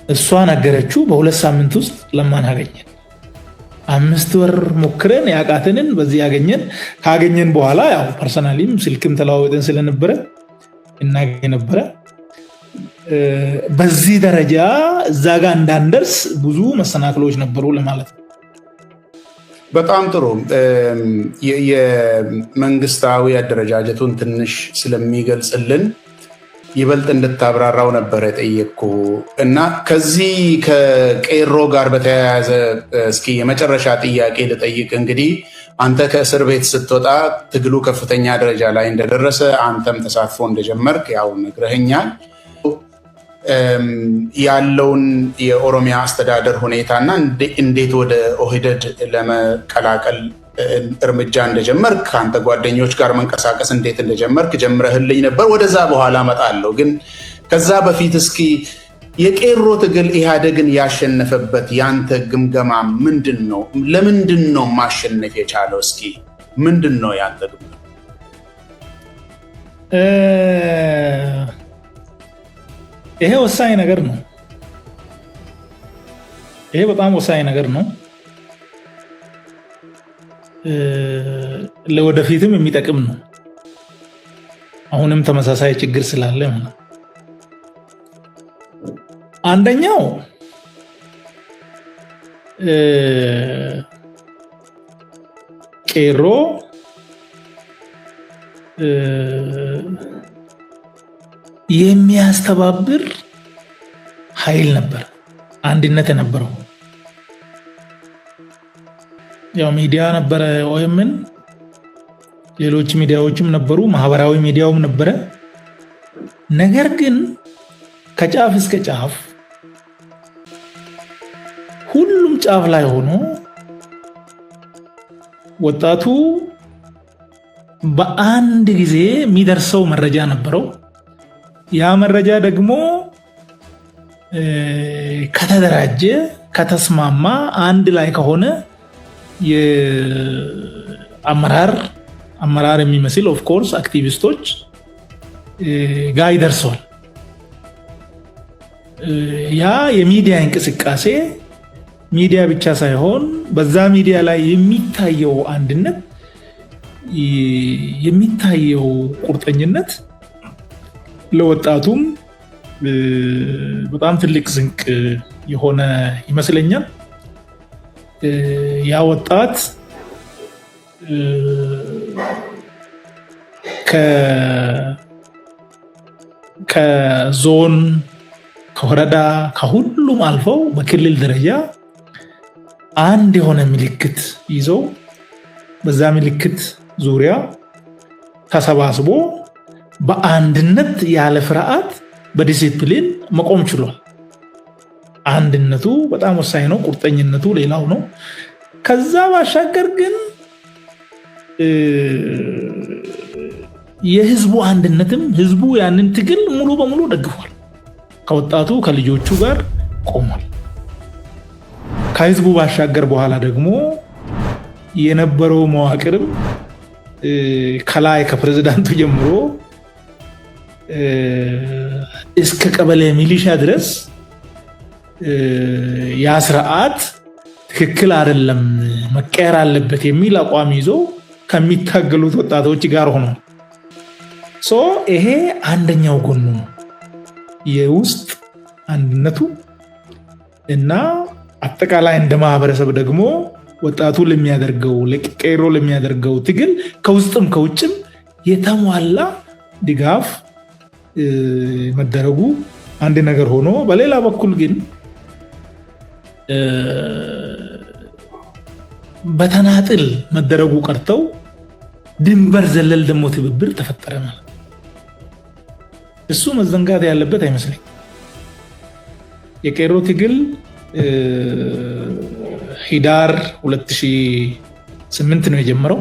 እሷ ነገረችው። በ2 ሳምንት ውስጥ ለማን አገኘን። 5 ወር ሞክረን ያቃተንን በዚህ ያገኘን። ካገኘን በኋላ ያው ፐርሰናሊም ስልክም ተለዋወጠን ስለነበረ እናገኝ ነበረ። በዚህ ደረጃ እዛ ጋር እንዳንደርስ ብዙ መሰናክሎች ነበሩ ለማለት ነው። በጣም ጥሩ። የመንግስታዊ አደረጃጀቱን ትንሽ ስለሚገልጽልን ይበልጥ እንድታብራራው ነበር የጠየቅኩ እና ከዚህ ከቄሮ ጋር በተያያዘ እስኪ የመጨረሻ ጥያቄ ልጠይቅ። እንግዲህ አንተ ከእስር ቤት ስትወጣ ትግሉ ከፍተኛ ደረጃ ላይ እንደደረሰ አንተም ተሳትፎ እንደጀመርክ ያው ነግረኸኛል። ያለውን የኦሮሚያ አስተዳደር ሁኔታና እንዴት ወደ ኦህዴድ ለመቀላቀል እርምጃ እንደጀመርክ ከአንተ ጓደኞች ጋር መንቀሳቀስ እንዴት እንደጀመርክ ጀምረህልኝ ነበር። ወደዛ በኋላ እመጣለሁ። ግን ከዛ በፊት እስኪ የቄሮ ትግል ኢህአዴግን ያሸነፈበት ያንተ ግምገማ ምንድን ነው? ለምንድን ነው ማሸነፍ የቻለው? እስኪ ምንድን ነው ያንተ ግምገማ? ይሄ ወሳኝ ነገር ነው። ይሄ በጣም ወሳኝ ነገር ነው። ለወደፊትም የሚጠቅም ነው። አሁንም ተመሳሳይ ችግር ስላለ ማለት አንደኛው ቄሮ የሚያስተባብር ኃይል ነበር፣ አንድነት የነበረው። ያው ሚዲያ ነበረ፣ ኦኤምን ሌሎች ሚዲያዎችም ነበሩ፣ ማህበራዊ ሚዲያውም ነበረ። ነገር ግን ከጫፍ እስከ ጫፍ ሁሉም ጫፍ ላይ ሆኖ ወጣቱ በአንድ ጊዜ የሚደርሰው መረጃ ነበረው። ያ መረጃ ደግሞ ከተደራጀ ከተስማማ አንድ ላይ ከሆነ የአመራር የሚመስል ኦፍ ኮርስ አክቲቪስቶች ጋር ይደርሰዋል። ያ የሚዲያ እንቅስቃሴ ሚዲያ ብቻ ሳይሆን በዛ ሚዲያ ላይ የሚታየው አንድነት፣ የሚታየው ቁርጠኝነት ለወጣቱም በጣም ትልቅ ስንቅ የሆነ ይመስለኛል። ያ ወጣት ከዞን ከወረዳ ከሁሉም አልፈው በክልል ደረጃ አንድ የሆነ ምልክት ይዘው በዛ ምልክት ዙሪያ ተሰባስቦ በአንድነት ያለ ፍርሃት በዲሲፕሊን መቆም ችሏል። አንድነቱ በጣም ወሳኝ ነው። ቁርጠኝነቱ ሌላው ነው። ከዛ ባሻገር ግን የህዝቡ አንድነትም ህዝቡ ያንን ትግል ሙሉ በሙሉ ደግፏል። ከወጣቱ ከልጆቹ ጋር ቆሟል። ከህዝቡ ባሻገር በኋላ ደግሞ የነበረው መዋቅርም ከላይ ከፕሬዝዳንቱ ጀምሮ እስከ ቀበሌ ሚሊሻ ድረስ ያ ስርዓት ትክክል አይደለም መቀየር አለበት የሚል አቋም ይዞ ከሚታገሉት ወጣቶች ጋር ሆኖ ይሄ አንደኛው ጎኑ ነው። የውስጥ አንድነቱ እና አጠቃላይ እንደ ማህበረሰብ ደግሞ ወጣቱ ለሚያደርገው ለቄሮ ለሚያደርገው ትግል ከውስጥም ከውጭም የተሟላ ድጋፍ መደረጉ አንድ ነገር ሆኖ፣ በሌላ በኩል ግን በተናጥል መደረጉ ቀርተው ድንበር ዘለል ደግሞ ትብብር ተፈጠረ ማለት እሱ መዘንጋት ያለበት አይመስለኝም። የቄሮ ትግል ሂዳር 2008 ነው የጀመረው።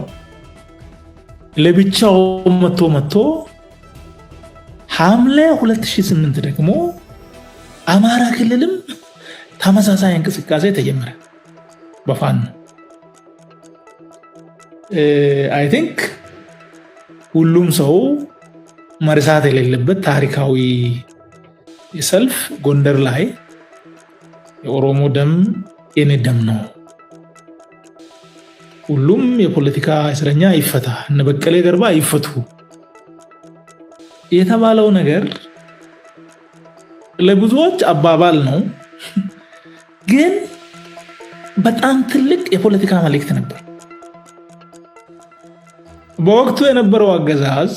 ለብቻው መቶ ሐምሌ 2008 ደግሞ አማራ ክልልም ተመሳሳይ እንቅስቃሴ ተጀመረ በፋኖ። አይ ቲንክ ሁሉም ሰው መርሳት የሌለበት ታሪካዊ ሰልፍ ጎንደር ላይ የኦሮሞ ደም የኔ ደም ነው፣ ሁሉም የፖለቲካ እስረኛ ይፈታ፣ እነ በቀለ ገርባ ይፈቱ የተባለው ነገር ለብዙዎች አባባል ነው፣ ግን በጣም ትልቅ የፖለቲካ መልእክት ነበር። በወቅቱ የነበረው አገዛዝ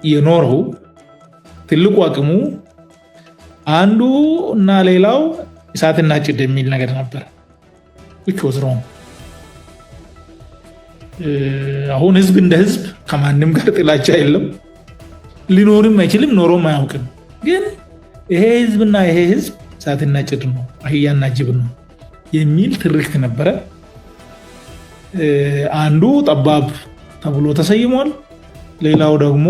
የኖረው ትልቁ አቅሙ አንዱ እና ሌላው እሳትና ጭድ የሚል ነገር ነበር። which was wrong አሁን ህዝብ እንደ ህዝብ ከማንም ጋር ጥላቻ የለም፣ ሊኖርም አይችልም፣ ኖሮም አያውቅም። ግን ይሄ ህዝብና ይሄ ህዝብ እሳትና ጭድ ነው፣ አህያና ጅብ ነው የሚል ትርክት ነበረ። አንዱ ጠባብ ተብሎ ተሰይሟል፣ ሌላው ደግሞ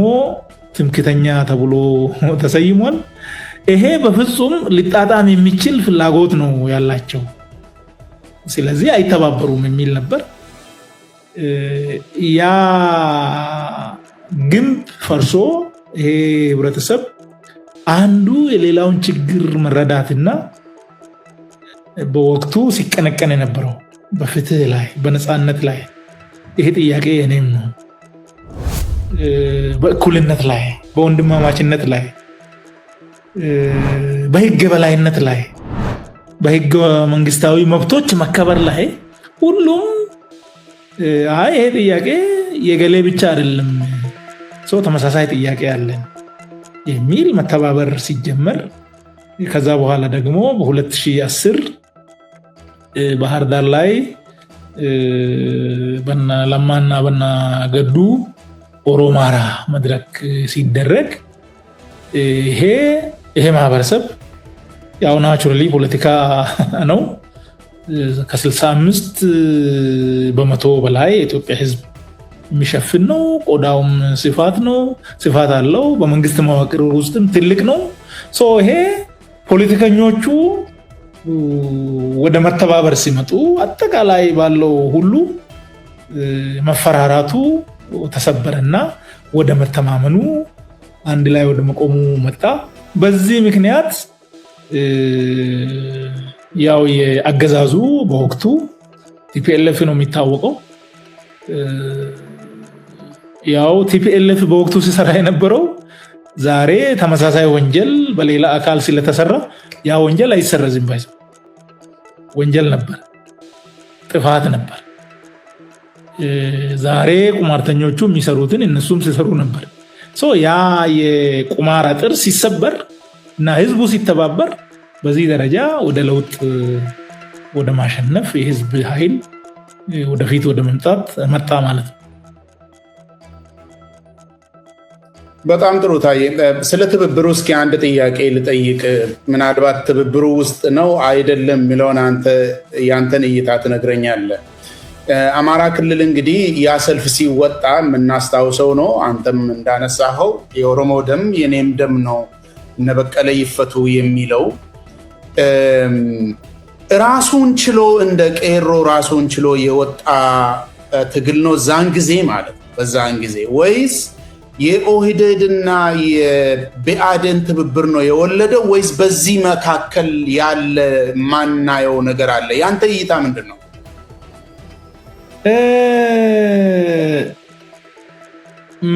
ትምክተኛ ተብሎ ተሰይሟል። ይሄ በፍጹም ሊጣጣም የሚችል ፍላጎት ነው ያላቸው፣ ስለዚህ አይተባበሩም የሚል ነበር። ያ ግንብ ፈርሶ ይሄ ህብረተሰብ አንዱ የሌላውን ችግር መረዳትና በወቅቱ ሲቀነቀን የነበረው በፍትህ ላይ በነፃነት ላይ ይሄ ጥያቄ የኔም ነው፣ በእኩልነት ላይ በወንድማማችነት ላይ በህገ በላይነት ላይ በህገ መንግስታዊ መብቶች መከበር ላይ ሁሉም ይሄ ጥያቄ የገሌ ብቻ አይደለም፣ ሰው ተመሳሳይ ጥያቄ አለን የሚል መተባበር ሲጀመር ከዛ በኋላ ደግሞ በ2010 ባህር ዳር ላይ በና ለማና በና ገዱ ኦሮማራ መድረክ ሲደረግ ይሄ ማህበረሰብ ያው ናቹራሊ ፖለቲካ ነው፣ ከ65% በላይ የኢትዮጵያ ህዝብ የሚሸፍን ነው። ቆዳውም ስፋት አለው። በመንግስት መዋቅር ውስጥም ትልቅ ነው። ይሄ ፖለቲከኞቹ ወደ መተባበር ሲመጡ አጠቃላይ ባለው ሁሉ መፈራራቱ ተሰበረና ወደ መተማመኑ አንድ ላይ ወደ መቆሙ መጣ። በዚህ ምክንያት ያው የአገዛዙ በወቅቱ ቲፒኤልኤፍ ነው የሚታወቀው። ያው ቲፒኤልኤፍ በወቅቱ ሲሰራ የነበረው ዛሬ ተመሳሳይ ወንጀል በሌላ አካል ስለተሰራ ያ ወንጀል አይሰረዝም፣ ባይዘ ወንጀል ነበር፣ ጥፋት ነበር። ዛሬ ቁማርተኞቹ የሚሰሩትን እነሱም ሲሰሩ ነበር። ያ የቁማር አጥር ሲሰበር እና ህዝቡ ሲተባበር በዚህ ደረጃ ወደ ለውጥ ወደ ማሸነፍ የህዝብ ኃይል ወደፊት ወደ መምጣት መጣ ማለት ነው። በጣም ጥሩ ታዬ፣ ስለ ትብብሩ እስኪ አንድ ጥያቄ ልጠይቅ። ምናልባት ትብብሩ ውስጥ ነው አይደለም የሚለውን ያንተን እይታ ትነግረኛለህ። አማራ ክልል እንግዲህ ያ ሰልፍ ሲወጣ የምናስታውሰው ነው፣ አንተም እንዳነሳኸው የኦሮሞ ደም የኔም ደም ነው እነ በቀለ ይፈቱ የሚለው ራሱን ችሎ እንደ ቄሮ ራሱን ችሎ የወጣ ትግል ነው ዛን ጊዜ ማለት ነው በዛን ጊዜ፣ ወይስ የኦህዴድና የብአዴን ትብብር ነው የወለደው፣ ወይስ በዚህ መካከል ያለ ማናየው ነገር አለ? ያንተ እይታ ምንድን ነው?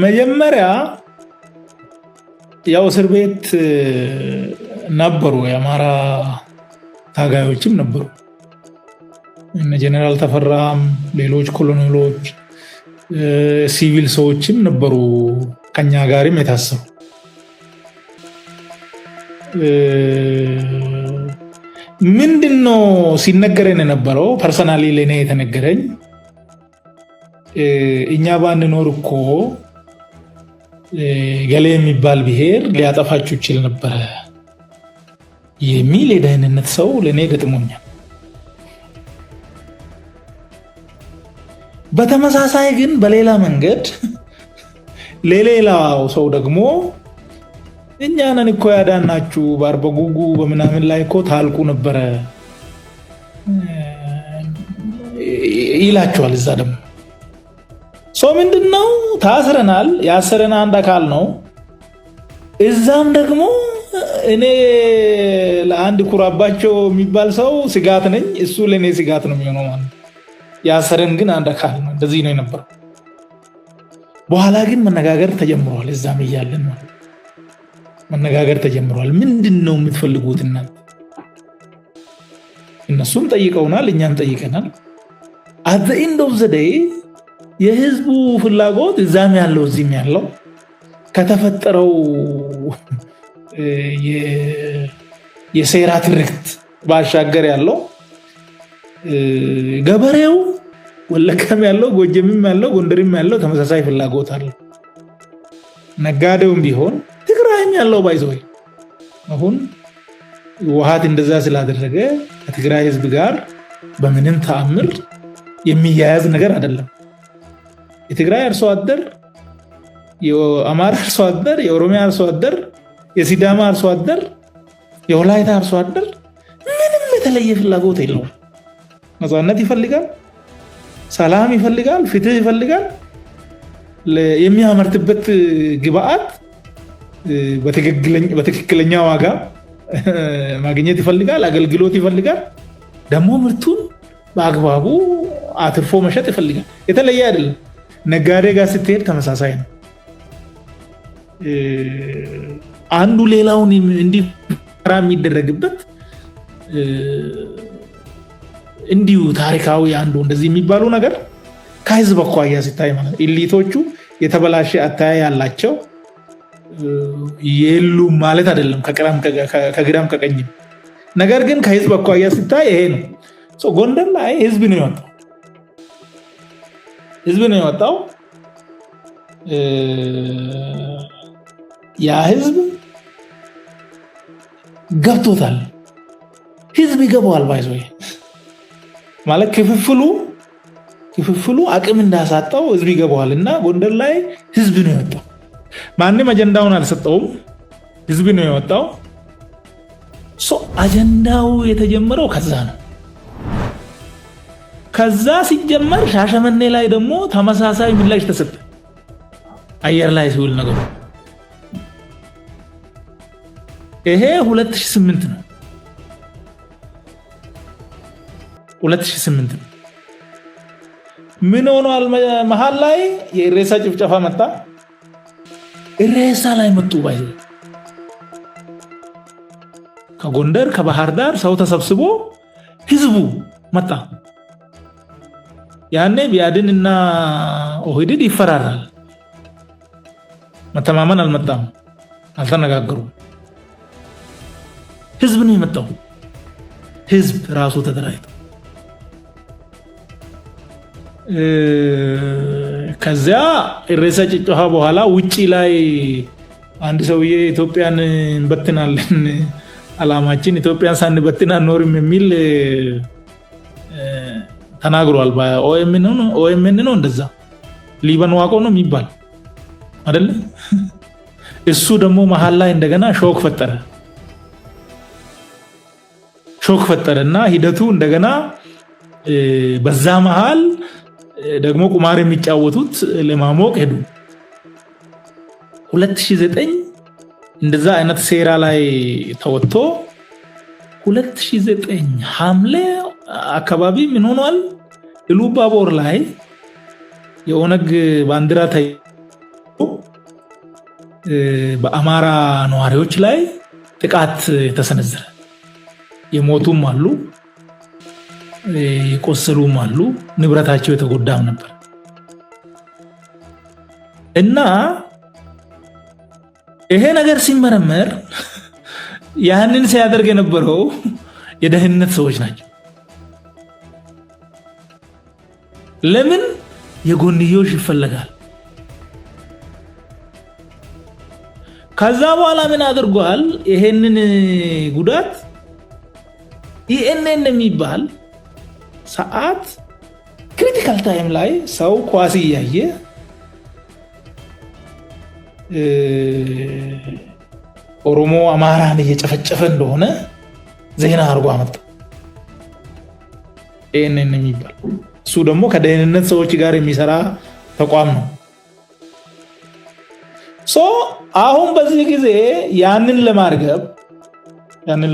መጀመሪያ ያው እስር ቤት ነበሩ፣ የአማራ ታጋዮችም ነበሩ፣ እነ ጀነራል ተፈራም ሌሎች ኮሎኔሎች ሲቪል ሰዎችም ነበሩ ከኛ ጋርም የታሰሩ። ምንድነው ሲነገረን የነበረው? ፐርሰናሊ ለኔ የተነገረኝ እኛ ባንኖር እኮ ገሌ የሚባል ብሔር ሊያጠፋችሁ ይችል ነበረ የሚል የደህንነት ሰው ለኔ ገጥሞኛል። በተመሳሳይ ግን በሌላ መንገድ ለሌላው ሰው ደግሞ እኛ ነን እኮ ያዳናችሁ በአርበጉጉ በምናምን ላይ እኮ ታልቁ ነበረ ይላቸዋል። እዛ ደግሞ ምንድነው ታስረናል፣ ያሰረን አንድ አካል ነው። እዛም ደግሞ እኔ ለአንድ ኩራባቸው የሚባል ሰው ስጋት ነኝ፣ እሱ ለእኔ ስጋት ነው የሚሆነው ማለት ያሰረን ግን አንድ አካል ነው። እንደዚህ ነው የነበረው። በኋላ ግን መነጋገር ተጀምሯል። እዛም እያለን ማለት መነጋገር ተጀምሯል። ምንድነው የምትፈልጉት እናንተ? እነሱም ጠይቀውናል፣ እኛም ጠይቀናል። at the end of the day የህዝቡ ፍላጎት እዛም ያለው እዚህም ያለው ከተፈጠረው የሴራ ትርክት ባሻገር ያለው ገበሬው ወለጋም ያለው ጎጀምም ያለው ጎንደርም ያለው ተመሳሳይ ፍላጎት አለ። ነጋዴውም ቢሆን ትግራይም ያለው ባይዘው አሁን ውሃት እንደዛ ስላደረገ ከትግራይ ህዝብ ጋር በምንም ተአምር የሚያያዝ ነገር አይደለም። የትግራይ አርሶ አደር፣ የአማራ አርሶ አደር፣ የኦሮሚያ አርሶ አደር፣ የሲዳማ አርሶ አደር፣ የወላይታ አርሶ አደር ምንም የተለየ ፍላጎት የለውም። ነፃነት ይፈልጋል፣ ሰላም ይፈልጋል፣ ፍትህ ይፈልጋል። የሚያመርትበት ግብአት በትክክለኛ ዋጋ ማግኘት ይፈልጋል፣ አገልግሎት ይፈልጋል። ደግሞ ምርቱን በአግባቡ አትርፎ መሸጥ ይፈልጋል። የተለየ አይደለም። ነጋዴ ጋር ስትሄድ ተመሳሳይ ነው። አንዱ ሌላውን እንዲፈራ የሚደረግበት እንዲሁ ታሪካዊ አንዱ እንደዚህ የሚባሉ ነገር ከህዝብ አኳያ ሲታይ ማለት ኢሊቶቹ የተበላሸ አተያይ ያላቸው የሉም ማለት አይደለም፣ ከግራም ከቀኝም። ነገር ግን ከህዝብ አኳያ ሲታይ ይሄ ነው። ጎንደር ላይ ህዝብ ነው የወጣው። ያ ህዝብ ገብቶታል። ህዝብ ይገባዋል ባይዘው ማለት ክፍፍሉ አቅም እንዳሳጣው ህዝብ ይገባዋል። እና ጎንደር ላይ ህዝብ ነው የወጣው። ማንም አጀንዳውን አልሰጠውም። ህዝብ ነው የወጣው። አጀንዳው የተጀመረው ከዛ ነው። ከዛ ሲጀመር ሻሸመኔ ላይ ደግሞ ተመሳሳይ ምላሽ ተሰጠ። አየር ላይ ሲውል ነገሩ ይሄ 2008 ነው። 2008 ነው። ምን ሆኗል? መሃል ላይ የኢሬሳ ጭፍጨፋ መጣ። ኢሬሳ ላይ መጡ ባይ ከጎንደር ከባህር ዳር ሰው ተሰብስቦ ህዝቡ መጣ። ያኔ ቢያድን እና ኦህዴድ ይፈራራል። መተማመን አልመጣም፣ አልተነጋገሩም። ህዝብ ነው የመጣው። ህዝብ ራሱ ተደራጅቶ ከዚያ ኢሬሳ ጭፍጨፋ በኋላ ውጪ ላይ አንድ ሰውዬ ኢትዮጵያን እንበትናለን፣ አላማችን ኢትዮጵያን ሳንበትን አንኖርም የሚል ተናግሯል። በኦኤምኤን ነው እንደዛ ሊበን ዋቆ ነው የሚባል አይደለ? እሱ ደግሞ መሃል ላይ እንደገና ሾክ ፈጠረና ሂደቱ እንደገና በዛ መሃል ደግሞ ቁማር የሚጫወቱት ለማሞቅ ሄዱ። 2009 እንደዛ አይነት ሴራ ላይ ተወጥቶ 2009 ሐምሌ አካባቢ ምን ሆኗል? ኢሉባቦር ላይ የኦነግ ባንዲራ በአማራ ነዋሪዎች ላይ ጥቃት ተሰነዘረ። የሞቱም አሉ፣ የቆሰሉም አሉ፣ ንብረታቸው የተጎዳም ነበር። እና ይሄ ነገር ሲመረመር ያንን ሲያደርግ የነበረው የደህንነት ሰዎች ናቸው። ለምን? የጎንዮሽ ይፈለጋል። ከዛ በኋላ ምን አድርጓል? ይሄንን ጉዳት ኢኤንኤን የሚባል ሰዓት ክሪቲካል ታይም ላይ ሰው ኳስ እያየ ኦሮሞ አማራን እየጨፈጨፈ እንደሆነ ዜና አድርጎ አመጣ። ኢኤንኤን የሚባል እሱ ደግሞ ከደህንነት ሰዎች ጋር የሚሰራ ተቋም ነው። አሁን በዚህ ጊዜ ያንን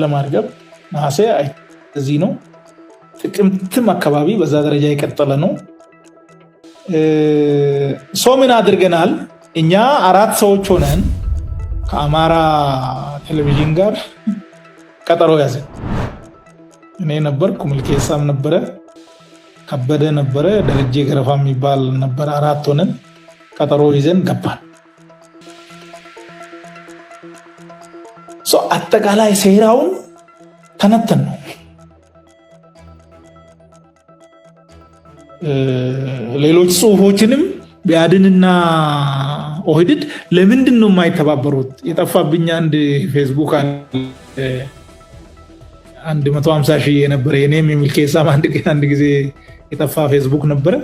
ለማርገብ ነሐሴ እዚህ ነው፣ ጥቅምትም አካባቢ በዛ ደረጃ የቀጠለ ነው። ምን አድርገናል? እኛ 4 ሰዎች ሆነን ከአማራ ቴሌቪዥን ጋር ቀጠሮ ያዘን። እኔ ነበርኩ፣ ምልኬሳም ነበረ፣ ከበደ ነበረ፣ ደረጀ ገረፋ የሚባል ነበረ። 4 ሆነን ቀጠሮ ይዘን ገባን። አጠቃላይ ሴራውን ተነተን ነው። ሌሎች ጽሁፎችንም ቢያድንና ኦህዴድ ለምንድን ነው የማይተባበሩት? የጠፋብኝ አንድ ፌስቡክ 150 ሺህ የነበረ የኔም የሚል ኬሳም አንድ ጊዜ የጠፋ ፌስቡክ ነበረ።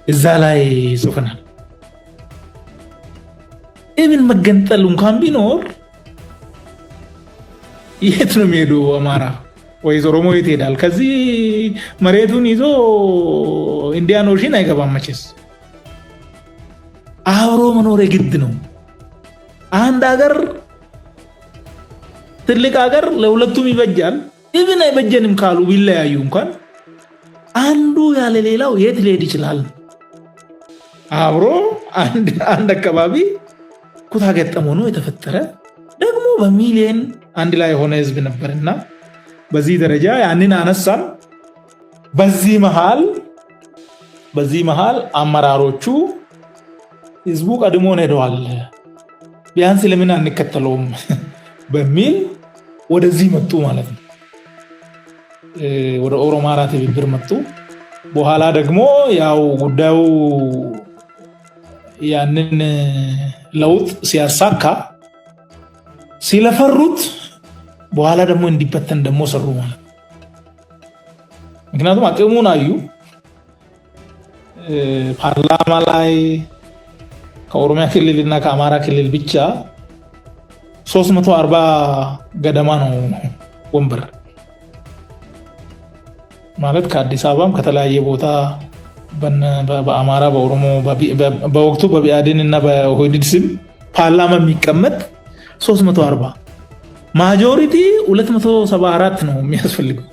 እዛ ላይ ጽፈናል። ኢቭን መገንጠል እንኳን ቢኖር የት ነው የሚሄደው? አማራ ወይ ኦሮሞ የት ይሄዳል? ከዚህ መሬቱን ይዞ ኢንዲያን ኦሽን አይገባም መቼስ። አብሮ መኖር ግድ ነው። አንድ ሀገር ትልቅ ሀገር ለሁለቱም ይበጃል። ኢቭን አይበጀንም ካሉ ቢለያዩ እንኳን አንዱ ያለ ሌላው የት ሊሄድ ይችላል? አብሮ አንድ አካባቢ ኩታ ገጠም ሆኖ የተፈጠረ ደግሞ በሚሊየን አንድ ላይ የሆነ ህዝብ ነበርና በዚህ ደረጃ ያንን አነሳን። በዚህ መሃል አመራሮቹ ህዝቡ ቀድሞን ሄደዋል፣ ቢያንስ ለምን አንከተለውም በሚል ወደዚህ መጡ ማለት ነው። ወደ ኦሮማራ ትብብር መጡ። በኋላ ደግሞ ያው ጉዳዩ ያንን ለውጥ ሲያሳካ ሲለፈሩት በኋላ ደግሞ እንዲበተን ደግሞ ሰሩ ማለት ነው። ምክንያቱም አቅሙን አዩ። ፓርላማ ላይ ከኦሮሚያ ክልል እና ከአማራ ክልል ብቻ 340 ገደማ ነው ወንበር ማለት ከአዲስ አበባም ከተለያየ ቦታ በአማራ በኦሮሞ በወቅቱ በቢአዴን እና በኦህዴድ ስም ፓርላማ የሚቀመጥ 340 ማጆሪቲ 274 ነው የሚያስፈልገው።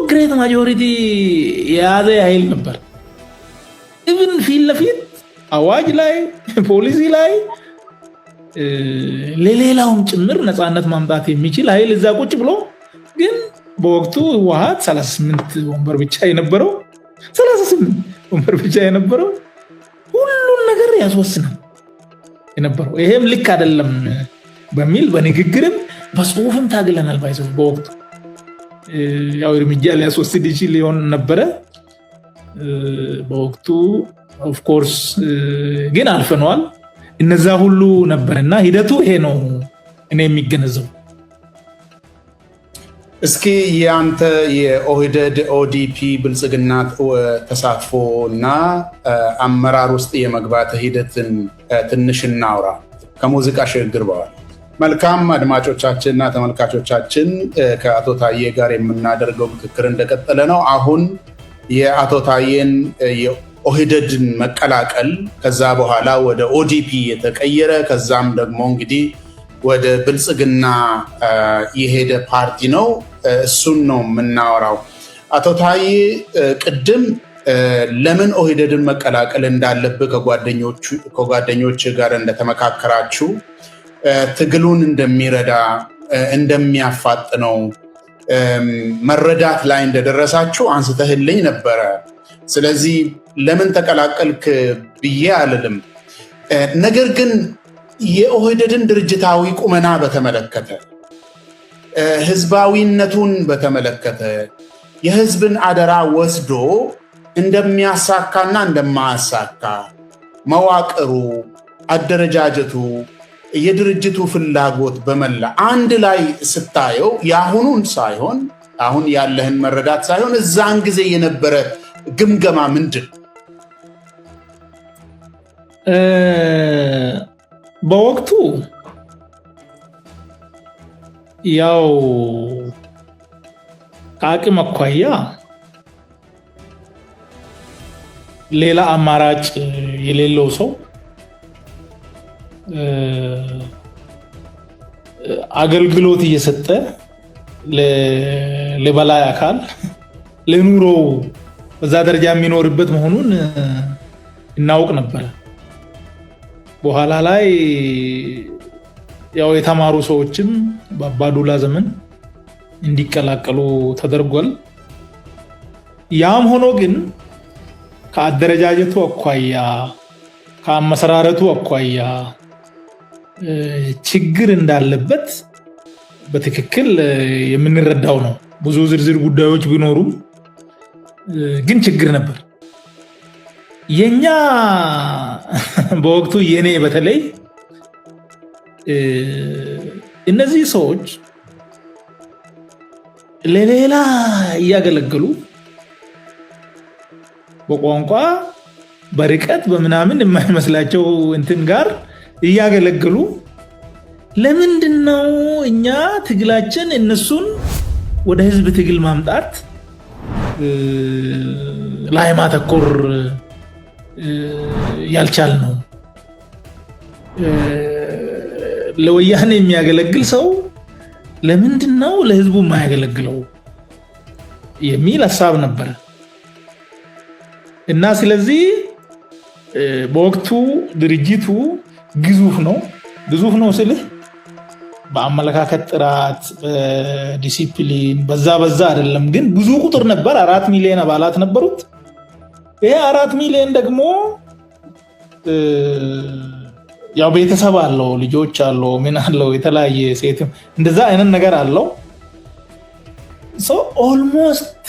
ግሬት ማጆሪቲ የያዘ ኃይል ነበር። ኢቭን ፊት ለፊት አዋጅ ላይ ፖሊሲ ላይ ለሌላውም ጭምር ነፃነት ማምጣት የሚችል ኃይል እዛ ቁጭ ብሎ ግን በወቅቱ ህወሓት 38 ወንበር ብቻ የነበረው ሁሉን ነገር ያስወስናል የነበረው። ይሄም ልክ አይደለም በሚል በንግግርም በጽሁፍም ታግለናል። ባይዘው በወቅቱ ያው እርምጃ ሊያስወስድ ይችል ሊሆን ነበረ በወቅቱ ኦፍ ኮርስ ግን አልፈነዋል። እነዛ ሁሉ ነበርና ሂደቱ ይሄ ነው እኔ የሚገነዘው። እስኪ የአንተ የኦህዴድ ኦዲፒ ብልጽግና ተሳትፎ እና አመራር ውስጥ የመግባት ሂደትን ትንሽ እናውራ ከሙዚቃ ሽግግር በኋላ። መልካም አድማጮቻችንና ተመልካቾቻችን ከአቶ ታዬ ጋር የምናደርገው ምክክር እንደቀጠለ ነው። አሁን የአቶ ታዬን የኦህዴድን መቀላቀል ከዛ በኋላ ወደ ኦዲፒ የተቀየረ ከዛም ደግሞ እንግዲህ ወደ ብልጽግና የሄደ ፓርቲ ነው። እሱን ነው የምናወራው። አቶ ታዬ ቅድም ለምን ኦህዴድን መቀላቀል እንዳለብህ ከጓደኞች ጋር እንደተመካከራችሁ ትግሉን እንደሚረዳ እንደሚያፋጥነው መረዳት ላይ እንደደረሳችሁ አንስተህልኝ ነበረ። ስለዚህ ለምን ተቀላቀልክ ብዬ አልልም። ነገር ግን የኦህዴድን ድርጅታዊ ቁመና በተመለከተ ህዝባዊነቱን በተመለከተ የህዝብን አደራ ወስዶ እንደሚያሳካና እንደማያሳካ መዋቅሩ፣ አደረጃጀቱ፣ የድርጅቱ ፍላጎት በመላ አንድ ላይ ስታየው የአሁኑን ሳይሆን አሁን ያለህን መረዳት ሳይሆን እዛን ጊዜ የነበረ ግምገማ ምንድን? በወቅቱ ያው ከአቅም አኳያ ሌላ አማራጭ የሌለው ሰው አገልግሎት እየሰጠ ለበላይ አካል ለኑሮ በዛ ደረጃ የሚኖርበት መሆኑን እናውቅ ነበር። በኋላ ላይ ያው የተማሩ ሰዎችም በአባዱላ ዘመን እንዲቀላቀሉ ተደርጓል። ያም ሆኖ ግን ከአደረጃጀቱ አኳያ ከአመሰራረቱ አኳያ ችግር እንዳለበት በትክክል የምንረዳው ነው። ብዙ ዝርዝር ጉዳዮች ቢኖሩም ግን ችግር ነበር። የኛ በወቅቱ የኔ በተለይ እነዚህ ሰዎች ለሌላ እያገለገሉ በቋንቋ በርቀት በምናምን የማይመስላቸው እንትን ጋር እያገለገሉ ለምንድነው እኛ ትግላችን እነሱን ወደ ህዝብ ትግል ማምጣት ላይ ማተኮር ያልቻልነው? ለወያኔ የሚያገለግል ሰው ለምንድነው ለህዝቡ የማያገለግለው የሚል ሐሳብ ነበር። እና ስለዚህ በወቅቱ ድርጅቱ ግዙፍ ነው ስልህ በአመለካከት ጥራት፣ በዲሲፕሊን በዛ አይደለም፣ ግን ብዙ ቁጥር ነበር። 4 ሚሊዮን አባላት ነበሩት። ይሄ 4 ሚሊዮን ደግሞ ያው ቤተሰብ አለው፣ ልጆች አለው፣ ምን አለው፣ የተለያየ ሴትም እንደዛ አይነት ነገር አለው። ኦልሞስት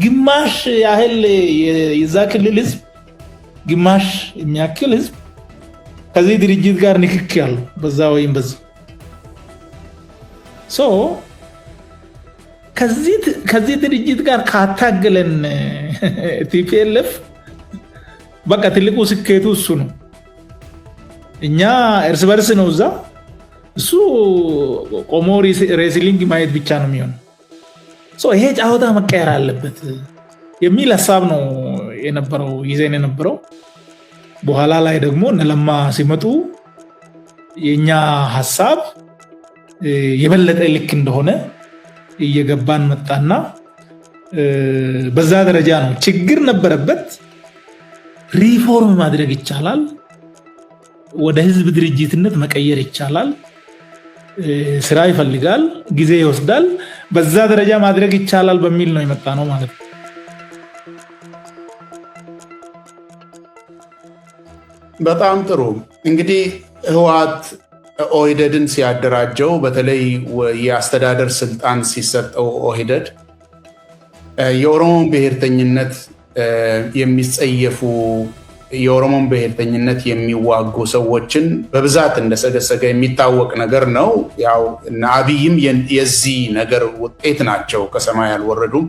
ግማሽ ያህል የዛ ክልል ህዝብ ግማሽ የሚያክል ህዝብ ከዚህ ድርጅት ጋር ንክክ ያለው በዛ ወይም በዛ ከዚህ ድርጅት ጋር ካታገለን ቲፒኤልኤፍ በቃ ትልቁ ስኬቱ እሱ ነው። እኛ እርስ በርስ ነው እዛ፣ እሱ ቆሞ ሬስሊንግ ማየት ብቻ ነው የሚሆነው። ይሄ ጫወታ መቀየር አለበት የሚል ሐሳብ ነው የነበረው ይዘን የነበረው። በኋላ ላይ ደግሞ እነለማ ሲመጡ የኛ ሐሳብ የበለጠ ልክ እንደሆነ እየገባን መጣና በዛ ደረጃ ነው። ችግር ነበረበት። ሪፎርም ማድረግ ይቻላል፣ ወደ ህዝብ ድርጅትነት መቀየር ይቻላል። ስራ ይፈልጋል፣ ጊዜ ይወስዳል። በዛ ደረጃ ማድረግ ይቻላል በሚል ነው የመጣ ነው ማለት ነው። በጣም ጥሩ። እንግዲህ ህወሓት ኦህዴድን ሲያደራጀው በተለይ የአስተዳደር ስልጣን ሲሰጠው ኦህዴድ የኦሮሞን ብሔርተኝነት የሚጸየፉ የኦሮሞን ብሔርተኝነት የሚዋጉ ሰዎችን በብዛት እንደሰገሰገ የሚታወቅ ነገር ነው። ያው እና አብይም የዚህ ነገር ውጤት ናቸው፣ ከሰማይ አልወረዱም።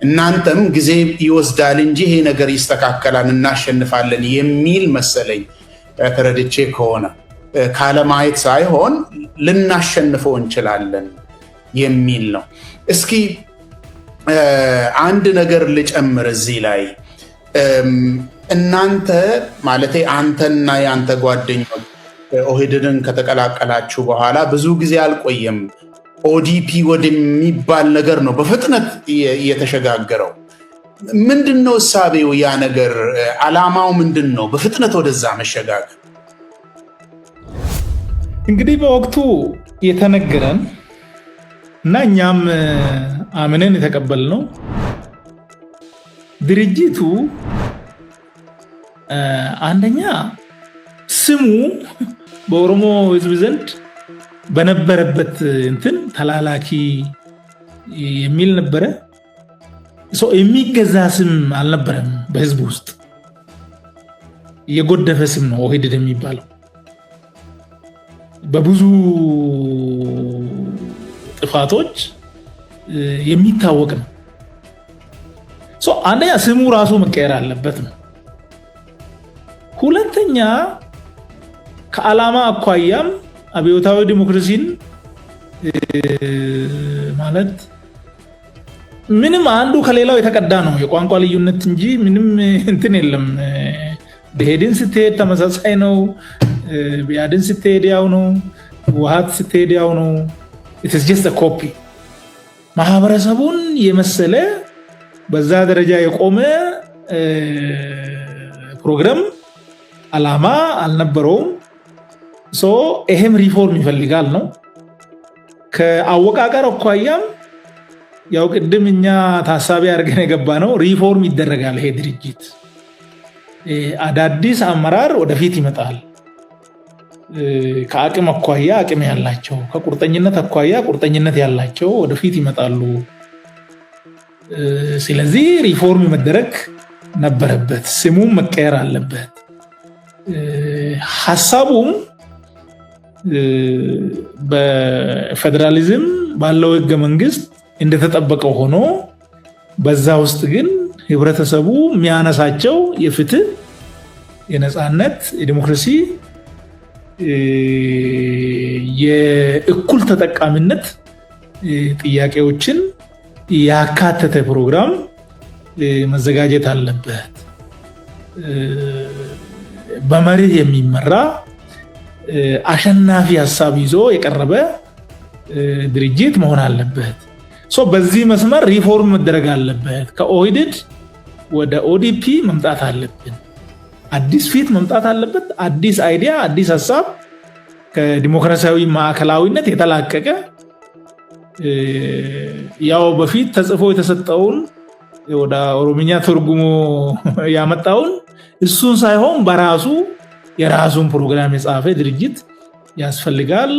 እናንተም ጊዜ ይወስዳል እንጂ ይሄ ነገር ይስተካከላል፣ እናሸንፋለን የሚል መሰለኝ ተረድቼ ከሆነ ካለማየት ሳይሆን ልናሸንፈው እንችላለን የሚል ነው። እስኪ አንድ ነገር ልጨምር እዚህ ላይ እናንተ ማለቴ አንተና የአንተ ጓደኞች ኦህዴድን ከተቀላቀላችሁ በኋላ ብዙ ጊዜ አልቆየም፣ ኦዲፒ ወደሚባል ነገር ነው በፍጥነት የተሸጋገረው። ምንድነው እሳቤው? ያ ነገር ዓላማው ምንድን ነው? በፍጥነት ወደዛ መሸጋገር እንግዲህ በወቅቱ የተነገረን እና እኛም አምነን የተቀበልነው ድርጅቱ አንደኛ ስሙ በኦሮሞ ህዝብ ዘንድ በነበረበት እንትን ተላላኪ የሚል ነበረ። የሚገዛ ስም አልነበረም። በህዝብ ውስጥ የጎደፈ ስም ነው ኦህዴድ የሚባለው። በብዙ ጥፋቶች የሚታወቅ ነው። አንደኛ ስሙ ራሱ መቀየር አለበት ነው። ሁለተኛ ከዓላማ አኳያም አብዮታዊ ዲሞክራሲን ማለት ምንም አንዱ ከሌላው የተቀዳ ነው። የቋንቋ ልዩነት እንጂ ምንም እንትን የለም። ብሄድን ስትሄድ ተመሳሳይ ነው። ብአዴን ስትሄድ ያው ነው። ህወሓት ስትሄድ ያው ነው። ኢትስ ጀስት አ ኮፒ። ማህበረሰቡን የመሰለ በዛ ደረጃ የቆመ ፕሮግራም ዓላማ አልነበረውም። ይሄም ሪፎርም ይፈልጋል ነው። ከአወቃቀር አኳያም ያው ቅድም እኛ ታሳቢ አድርገን የገባ ነው ሪፎርም ይደረጋል። ይሄ ድርጅት አዳዲስ አመራር ወደፊት ይመጣል። ከአቅም አኳያ አቅም ያላቸው፣ ከቁርጠኝነት አኳያ ቁርጠኝነት ያላቸው ወደፊት ይመጣሉ ስለዚህ ሪፎርም መደረግ ነበረበት፣ ስሙም መቀየር አለበት። ሐሳቡም በፌደራሊዝም ባለው ህገ መንግስት እንደተጠበቀው ሆኖ በዛ ውስጥ ግን ህብረተሰቡ የሚያነሳቸው የፍትህ፣ የነፃነት፣ የዲሞክራሲ፣ የእኩል ተጠቃሚነት ጥያቄዎችን ያካተተ ፕሮግራም መዘጋጀት አለበት። በመርህ የሚመራ አሸናፊ ሐሳብ ይዞ የቀረበ ድርጅት መሆን አለበት። በዚህ መስመር ሪፎርም መደረግ አለበት። ከኦህዴድ ወደ ኦዲፒ መምጣት አለብን። አዲስ ፊት መምጣት አለበት። አዲስ አይዲያ፣ አዲስ ሐሳብ፣ ከዲሞክራሲያዊ ማዕከላዊነት የተላቀቀ ያው በፊት ተጽፎ የተሰጠውን ወደ ኦሮምኛ ትርጉሙ ያመጣውን እሱን ሳይሆን በራሱ የራሱን ፕሮግራም የጻፈ ድርጅት ያስፈልጋል።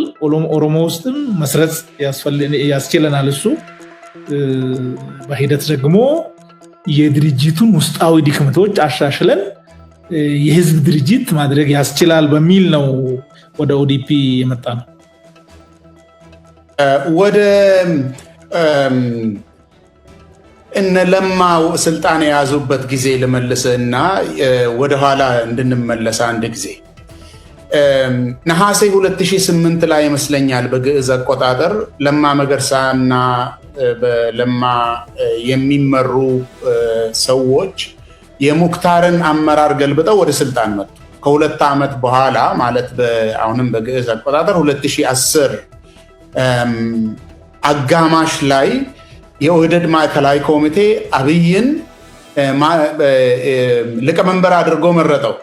ኦሮሞ ውስጥም መስረጽ ያስችለናል። እሱ በሂደት ደግሞ የድርጅቱን ውስጣዊ ድክመቶች አሻሽለን የህዝብ ድርጅት ማድረግ ያስችላል በሚል ነው ወደ ኦዲፒ የመጣ ነው። ወደ እነ ለማ ስልጣን የያዙበት ጊዜ ልመልስና ወደኋላ እንድንመለስ አንድ ጊዜ ነሐሴ 2008 ላይ ይመስለኛል በግዕዝ አቆጣጠር ለማ መገርሳና በለማ የሚመሩ ሰዎች የሙክታርን አመራር ገልብጠው ወደ ስልጣን መጡ። ከሁለት ዓመት በኋላ ማለት አሁንም በግዕዝ አቆጣጠር 2010 አጋማሽ ላይ የኦህዴድ ማዕከላዊ ኮሚቴ አብይን ሊቀመንበር አድርጎ መረጠው።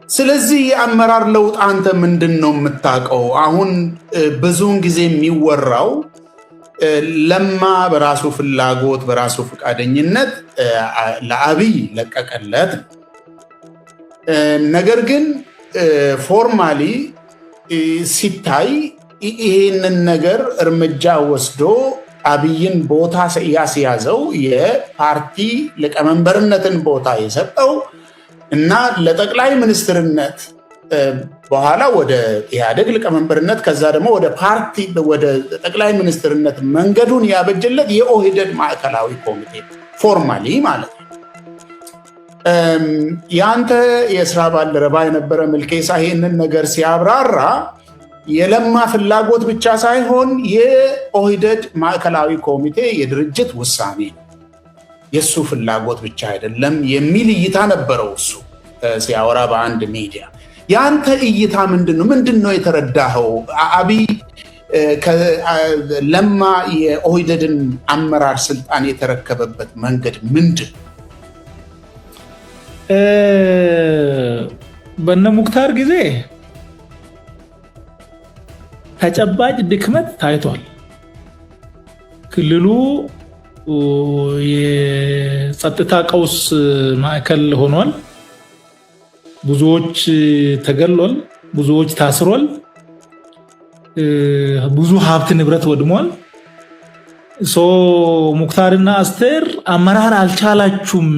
ስለዚህ የአመራር ለውጥ አንተ ምንድን ነው የምታውቀው? አሁን ብዙውን ጊዜ የሚወራው ለማ በራሱ ፍላጎት በራሱ ፈቃደኝነት ለአብይ ለቀቀለት። ነገር ግን ፎርማሊ ሲታይ ይሄንን ነገር እርምጃ ወስዶ አብይን ቦታ ያስያዘው የፓርቲ ሊቀመንበርነትን ቦታ የሰጠው እና ለጠቅላይ ሚኒስትርነት በኋላ ወደ ኢህአዴግ ሊቀመንበርነት ከዛ ደግሞ ወደ ፓርቲ ወደ ጠቅላይ ሚኒስትርነት መንገዱን ያበጀለት የኦህዴድ ማዕከላዊ ኮሚቴ ፎርማሊ ማለት ነው። ያንተ የስራ ባልደረባ የነበረ ምልኬሳ ይሄንን ነገር ሲያብራራ የለማ ፍላጎት ብቻ ሳይሆን የኦህዴድ ማዕከላዊ ኮሚቴ የድርጅት ውሳኔ የሱ ፍላጎት ብቻ አይደለም የሚል እይታ ነበረው እሱ ሲያወራ በአንድ ሚዲያ። ያንተ እይታ ምንድነው የተረዳኸው? አብይ ለማ የኦህዴድን አመራር ስልጣን የተረከበበት መንገድ ምንድን? በነ ሙክታር ጊዜ ተጨባጭ ድክመት ታይቷል። ክልሉ የጸጥታ ቀውስ ማዕከል ሆኗል። ብዙዎች ተገሏል፣ ብዙዎች ታስሯል፣ ብዙ ሀብት ንብረት ወድሟል። ሙክታርና አስቴር አመራር አልቻላችሁም፣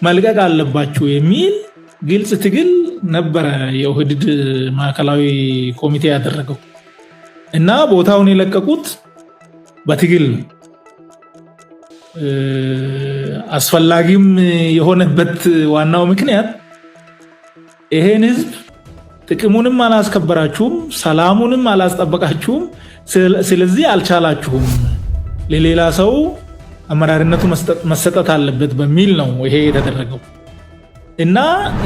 መልቀቅ አለባችሁ የሚል ግልጽ ትግል ነበረ የኦህዴድ ማዕከላዊ ኮሚቴ ያደረገው እና ቦታውን የለቀቁት በትግል ነው። አስፈላጊም የሆነበት ዋናው ምክንያት ይሄን ህዝብ ጥቅሙንም አላስከበራችሁም፣ ሰላሙንም አላስጠበቃችሁም፣ ስለዚህ አልቻላችሁም፣ ለሌላ ሰው አመራርነቱ መሰጠት አለበት በሚል ነው ይሄ የተደረገው እና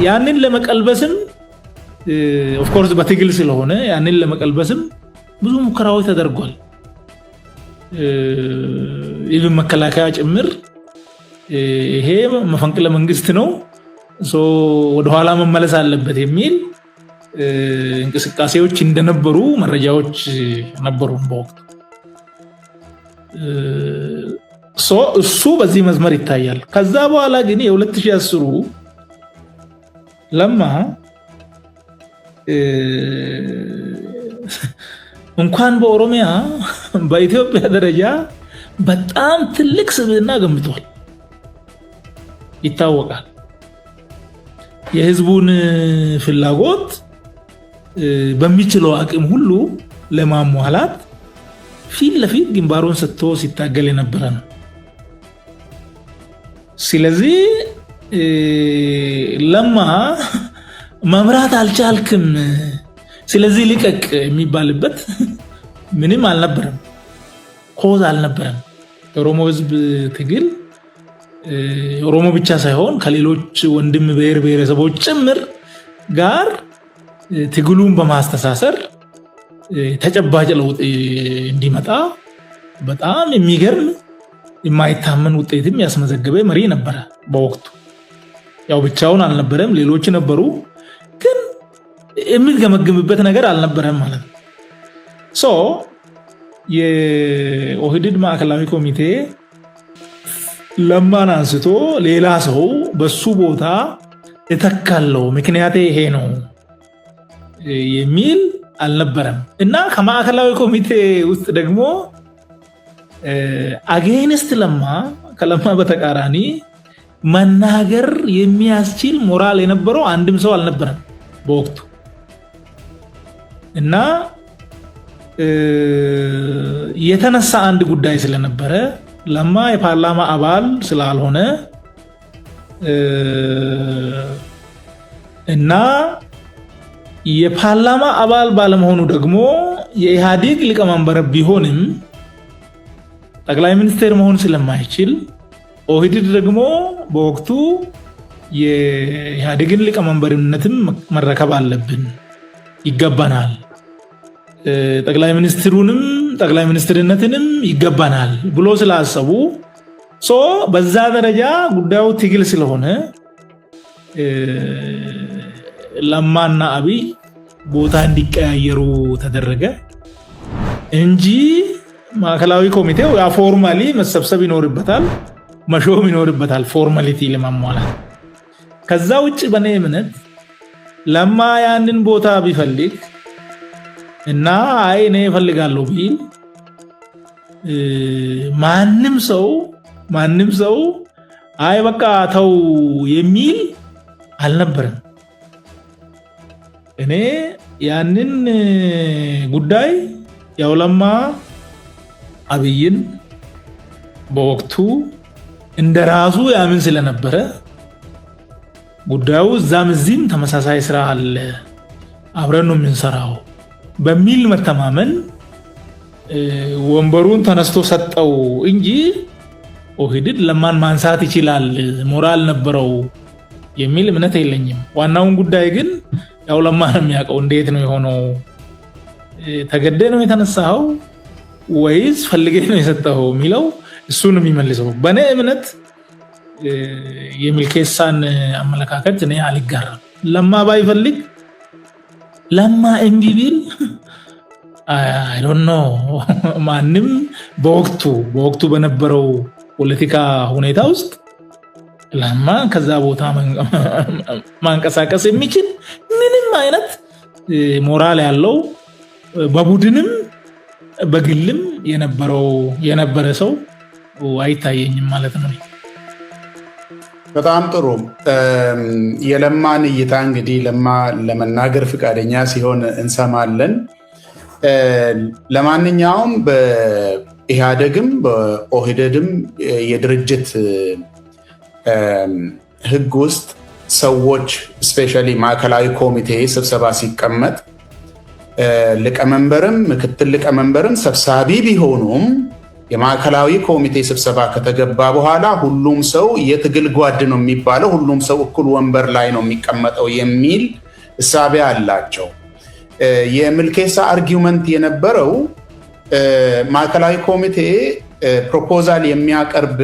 ያንን ለመቀልበስም ኦፍ ኮርስ በትግል ስለሆነ ያንን ለመቀልበስም ብዙ ሙከራዎች ተደርጓል። ይህም መከላከያ ጭምር ይሄ መፈንቅለ መንግስት ነው ወደኋላ መመለስ አለበት የሚል እንቅስቃሴዎች እንደነበሩ መረጃዎች ነበሩ በወቅቱ። እሱ በዚህ መስመር ይታያል። ከዛ በኋላ ግን የ2010 ለማ እንኳን በኦሮሚያ በኢትዮጵያ ደረጃ በጣም ትልቅ ስብዕና ገንብቷል ይታወቃል። የህዝቡን ፍላጎት በሚችለው አቅም ሁሉ ለማሟላት ፊት ለፊት ግንባሩን ሰጥቶ ሲታገል የነበረ ነው። ስለዚህ ለማ መምራት አልቻልክም ስለዚህ ሊቀቅ የሚባልበት ምንም አልነበረም፣ ኮዝ አልነበረም። የኦሮሞ ህዝብ ትግል ኦሮሞ ብቻ ሳይሆን ከሌሎች ወንድም ብሔር ብሔረሰቦች ጭምር ጋር ትግሉን በማስተሳሰር ተጨባጭ ለውጥ እንዲመጣ በጣም የሚገርም የማይታመን ውጤትም ያስመዘገበ መሪ ነበረ በወቅቱ። ያው ብቻውን አልነበረም፣ ሌሎች ነበሩ፣ ግን የሚገመግምበት ነገር አልነበረም ማለት ነው። ሶ የኦህዴድ ማዕከላዊ ኮሚቴ ለማን አንስቶ ሌላ ሰው በሱ ቦታ እተካለው ምክንያቴ ይሄ ነው የሚል አልነበረም እና ከማዕከላዊ ኮሚቴ ውስጥ ደግሞ አጌንስት ለማ ከለማ በተቃራኒ መናገር የሚያስችል ሞራል የነበረው አንድም ሰው አልነበረም በወቅቱ እና የተነሳ አንድ ጉዳይ ስለነበረ ለማ የፓርላማ አባል ስላልሆነ እና የፓርላማ አባል ባለመሆኑ ደግሞ የኢህአዴግ ሊቀመንበር ቢሆንም ጠቅላይ ሚኒስትር መሆን ስለማይችል ኦህዴድ ደግሞ በወቅቱ የኢህአዴግን ሊቀመንበርነትም መረከብ አለብን ይገባናል፣ ጠቅላይ ሚኒስትሩንም ጠቅላይ ሚኒስትርነትንም ይገባናል ብሎ ስላሰቡ በዛ ደረጃ ጉዳዩ ትግል ስለሆነ ለማና አብይ ቦታ እንዲቀያየሩ ተደረገ እንጂ ማዕከላዊ ኮሚቴው ያ ፎርማሊ መሰብሰብ ይኖርበታል፣ መሾም ይኖርበታል ፎርማሊቲ ለማሟላት። ከዛ ውጭ በኔ እምነት ለማ ያንን ቦታ ቢፈልግ እና አይ እኔ እፈልጋለሁ ቢል ማንም ሰው አይ በቃ ተው የሚል አልነበረም። እኔ ያንን ጉዳይ ያው ለማ አብይን በወቅቱ እንደራሱ ያምን ስለነበረ ጉዳዩ እዛም እዚህም ተመሳሳይ ስራ አለ አብረን ነው የምንሰራው በሚል መተማመን ወንበሩን ተነስቶ ሰጠው እንጂ ኦህዴድ ለማን ማንሳት ይችላል ሞራል ነበረው የሚል እምነት የለኝም። ዋናውን ጉዳይ ግን ያው ለማ ነው የሚያውቀው እንዴት ነው የሆነው፣ ተገደ ነው የተነሳው ወይስ ፈልጌ ነው የሰጠው የሚለው እሱን የሚመልሰው። በእኔ እምነት የሚልኬሳን አመለካከት እኔ አልጋራም። ለማ ባይፈልግ ለማ እምቢ ቢል አይ ዶንት ኖ ማንም በወቅቱ በነበረው ፖለቲካ ሁኔታ ውስጥ ለማ ከዛ ቦታ ማንቀሳቀስ የሚችል ምንም አይነት ሞራል ያለው በቡድንም በግልም የነበረ ሰው አይታየኝም ማለት ነው። በጣም ጥሩ። የለማን እይታ እንግዲህ ለማ ለመናገር ፍቃደኛ ሲሆን እንሰማለን። ለማንኛውም በኢህአዴግም በኦህዴድም የድርጅት ህግ ውስጥ ሰዎች ስፔሻሊ ማዕከላዊ ኮሚቴ ስብሰባ ሲቀመጥ ሊቀመንበርም ምክትል ሊቀመንበርም ሰብሳቢ ቢሆኑም የማዕከላዊ ኮሚቴ ስብሰባ ከተገባ በኋላ ሁሉም ሰው የትግል ጓድ ነው የሚባለው፣ ሁሉም ሰው እኩል ወንበር ላይ ነው የሚቀመጠው የሚል እሳቤ አላቸው። የሚልኬሳ አርጊውመንት የነበረው ማዕከላዊ ኮሚቴ ፕሮፖዛል የሚያቀርብ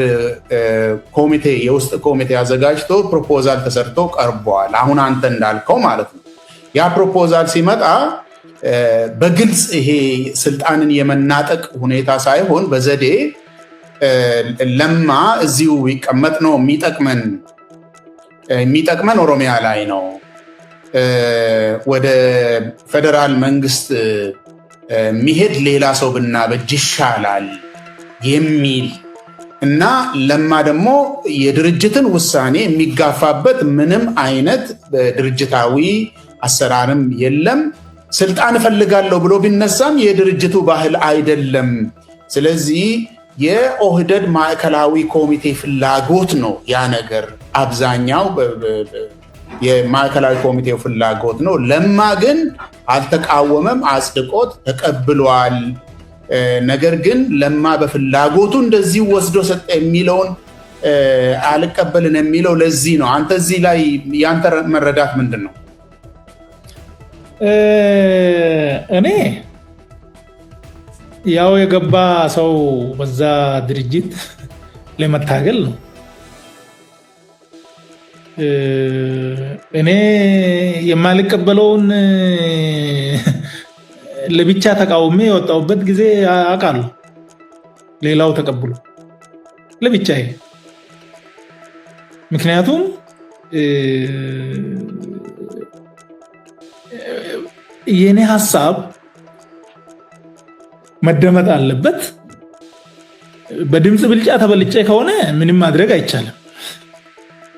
ኮሚቴ የውስጥ ኮሚቴ አዘጋጅቶ ፕሮፖዛል ተሰርቶ ቀርቧል። አሁን አንተ እንዳልከው ማለት ነው። ያ ፕሮፖዛል ሲመጣ በግልጽ ይሄ ስልጣንን የመናጠቅ ሁኔታ ሳይሆን በዘዴ ለማ እዚሁ ይቀመጥ ነው የሚጠቅመን ኦሮሚያ ላይ ነው፣ ወደ ፌደራል መንግስት ሚሄድ ሌላ ሰው ብናበጅ ይሻላል የሚል እና ለማ ደግሞ የድርጅትን ውሳኔ የሚጋፋበት ምንም አይነት ድርጅታዊ አሰራርም የለም። ስልጣን እፈልጋለሁ ብሎ ቢነሳም የድርጅቱ ባህል አይደለም። ስለዚህ የኦህደድ ማዕከላዊ ኮሚቴ ፍላጎት ነው ያ ነገር፣ አብዛኛው የማዕከላዊ ኮሚቴው ፍላጎት ነው። ለማ ግን አልተቃወመም፣ አጽድቆት ተቀብሏል። ነገር ግን ለማ በፍላጎቱ እንደዚህ ወስዶ ሰጠ የሚለውን አልቀበልን የሚለው ለዚህ ነው። አንተ እዚህ ላይ ያንተ መረዳት ምንድን ነው? እኔ ያው የገባ ሰው በዛ ድርጅት ለመታገል ነው። እኔ የማልቀበለውን ለብቻ ተቃውሜ የወጣሁበት ጊዜ አውቃለሁ። ሌላው ተቀብሎ ለብቻዬ። ምክንያቱም የኔ ሐሳብ መደመጥ አለበት። በድምጽ ብልጫ ተበልጬ ከሆነ ምንም ማድረግ አይቻልም።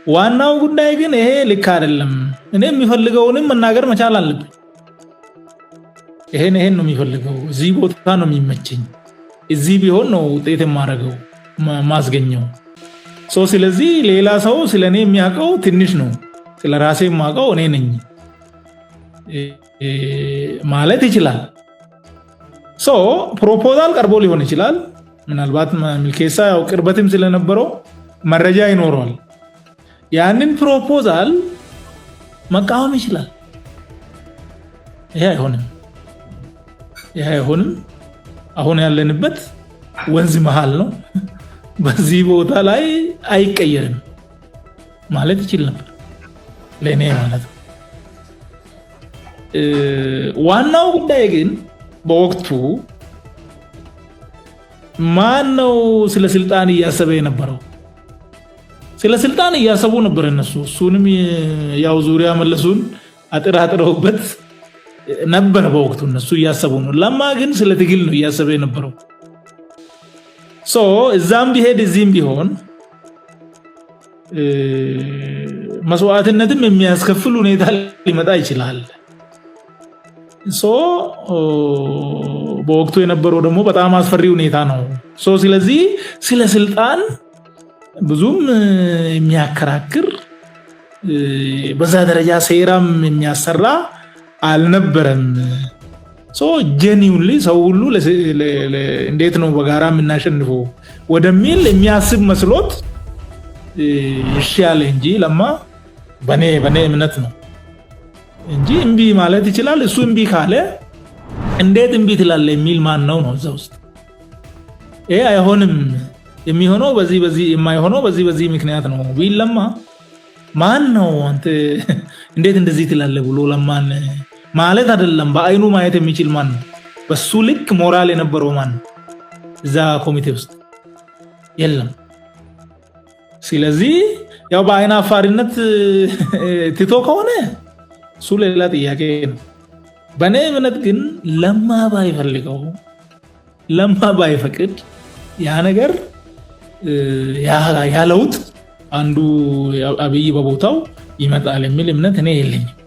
ዋናው ጉዳይ ግን ይሄ ልክ አይደለም፣ እኔ የሚፈልገውንም መናገር መቻል አለብኝ። ይሄን ነው የሚፈልገው፣ እዚህ ቦታ ነው የሚመቸኝ፣ እዚህ ቢሆን ነው ውጤት የማደርገው ማስገኘው። ስለዚህ ሌላ ሰው ስለኔ የሚያውቀው ትንሽ ነው፣ ስለራሴ የማውቀው እኔ ነኝ ማለት ይችላል። ፕሮፖዛል ቀርቦ ሊሆን ይችላል። ምናልባት ሚልኬሳ ያው ቅርበትም ስለነበረው መረጃ ይኖረዋል። ያንን ፕሮፖዛል መቃወም ይችላል። ይሄ አይሆንም። አሁን ያለንበት ወንዝ መሃል ነው፣ በዚህ ቦታ ላይ አይቀየርም ማለት ይችል ነበር ለእኔ ማለት ነው። ዋናው ጉዳይ ግን በወቅቱ ማን ነው ስለ ስልጣን እያሰበ የነበረው? ስለ ስልጣን እያሰቡ ነበር እነሱ። እሱንም ያው ዙሪያ መለሱን አጥራጥረውበት ነበር በወቅቱ እነሱ እያሰቡ ነው። ለማ ግን ስለ ትግል ነው እያሰበ የነበረው። እዛም ቢሄድ እዚህም ቢሆን መስዋዕትነትም የሚያስከፍል ሁኔታ ሊመጣ ይችላል። በወቅቱ የነበረው ደግሞ በጣም አስፈሪ ሁኔታ ነው። ስለዚህ ስለ ስልጣን ብዙም የሚያከራክር በዛ ደረጃ ሴራም የሚያሰራ አልነበረም። ጄኒውንሊ ሰው ሁሉ እንዴት ነው በጋራ የምናሸንፈው ወደሚል የሚያስብ መስሎት ይሻለ እንጂ ለማ በኔ እምነት ነው እንጂ እምቢ ማለት ይችላል። እሱ እምቢ ካለ እንዴት እምቢ ትላለህ የሚል ማን ነው እዛ ውስጥ? ይሄ አይሆንም የሚሆነው በዚህ የማይሆነው በዚህ ምክንያት ነው ቢል ለማ ማን ነው አንተ እንዴት እንደዚህ ትላለህ ብሎ ለማን ማለት አይደለም። በአይኑ ማየት የሚችል ማን ነው? በሱ ልክ ሞራል የነበረው ማን ነው? እዛ ኮሚቴ ውስጥ የለም። ስለዚህ ያው በአይን አፋሪነት ትቶ ከሆነ እሱ ሌላ ጥያቄ ነው። በኔ እምነት ግን ለማ ባይፈልገው ለማ ባይፈቅድ ያ ነገር ያ ለውጥ አንዱ አብይ በቦታው ይመጣል የሚል እምነት እኔ የለኝም።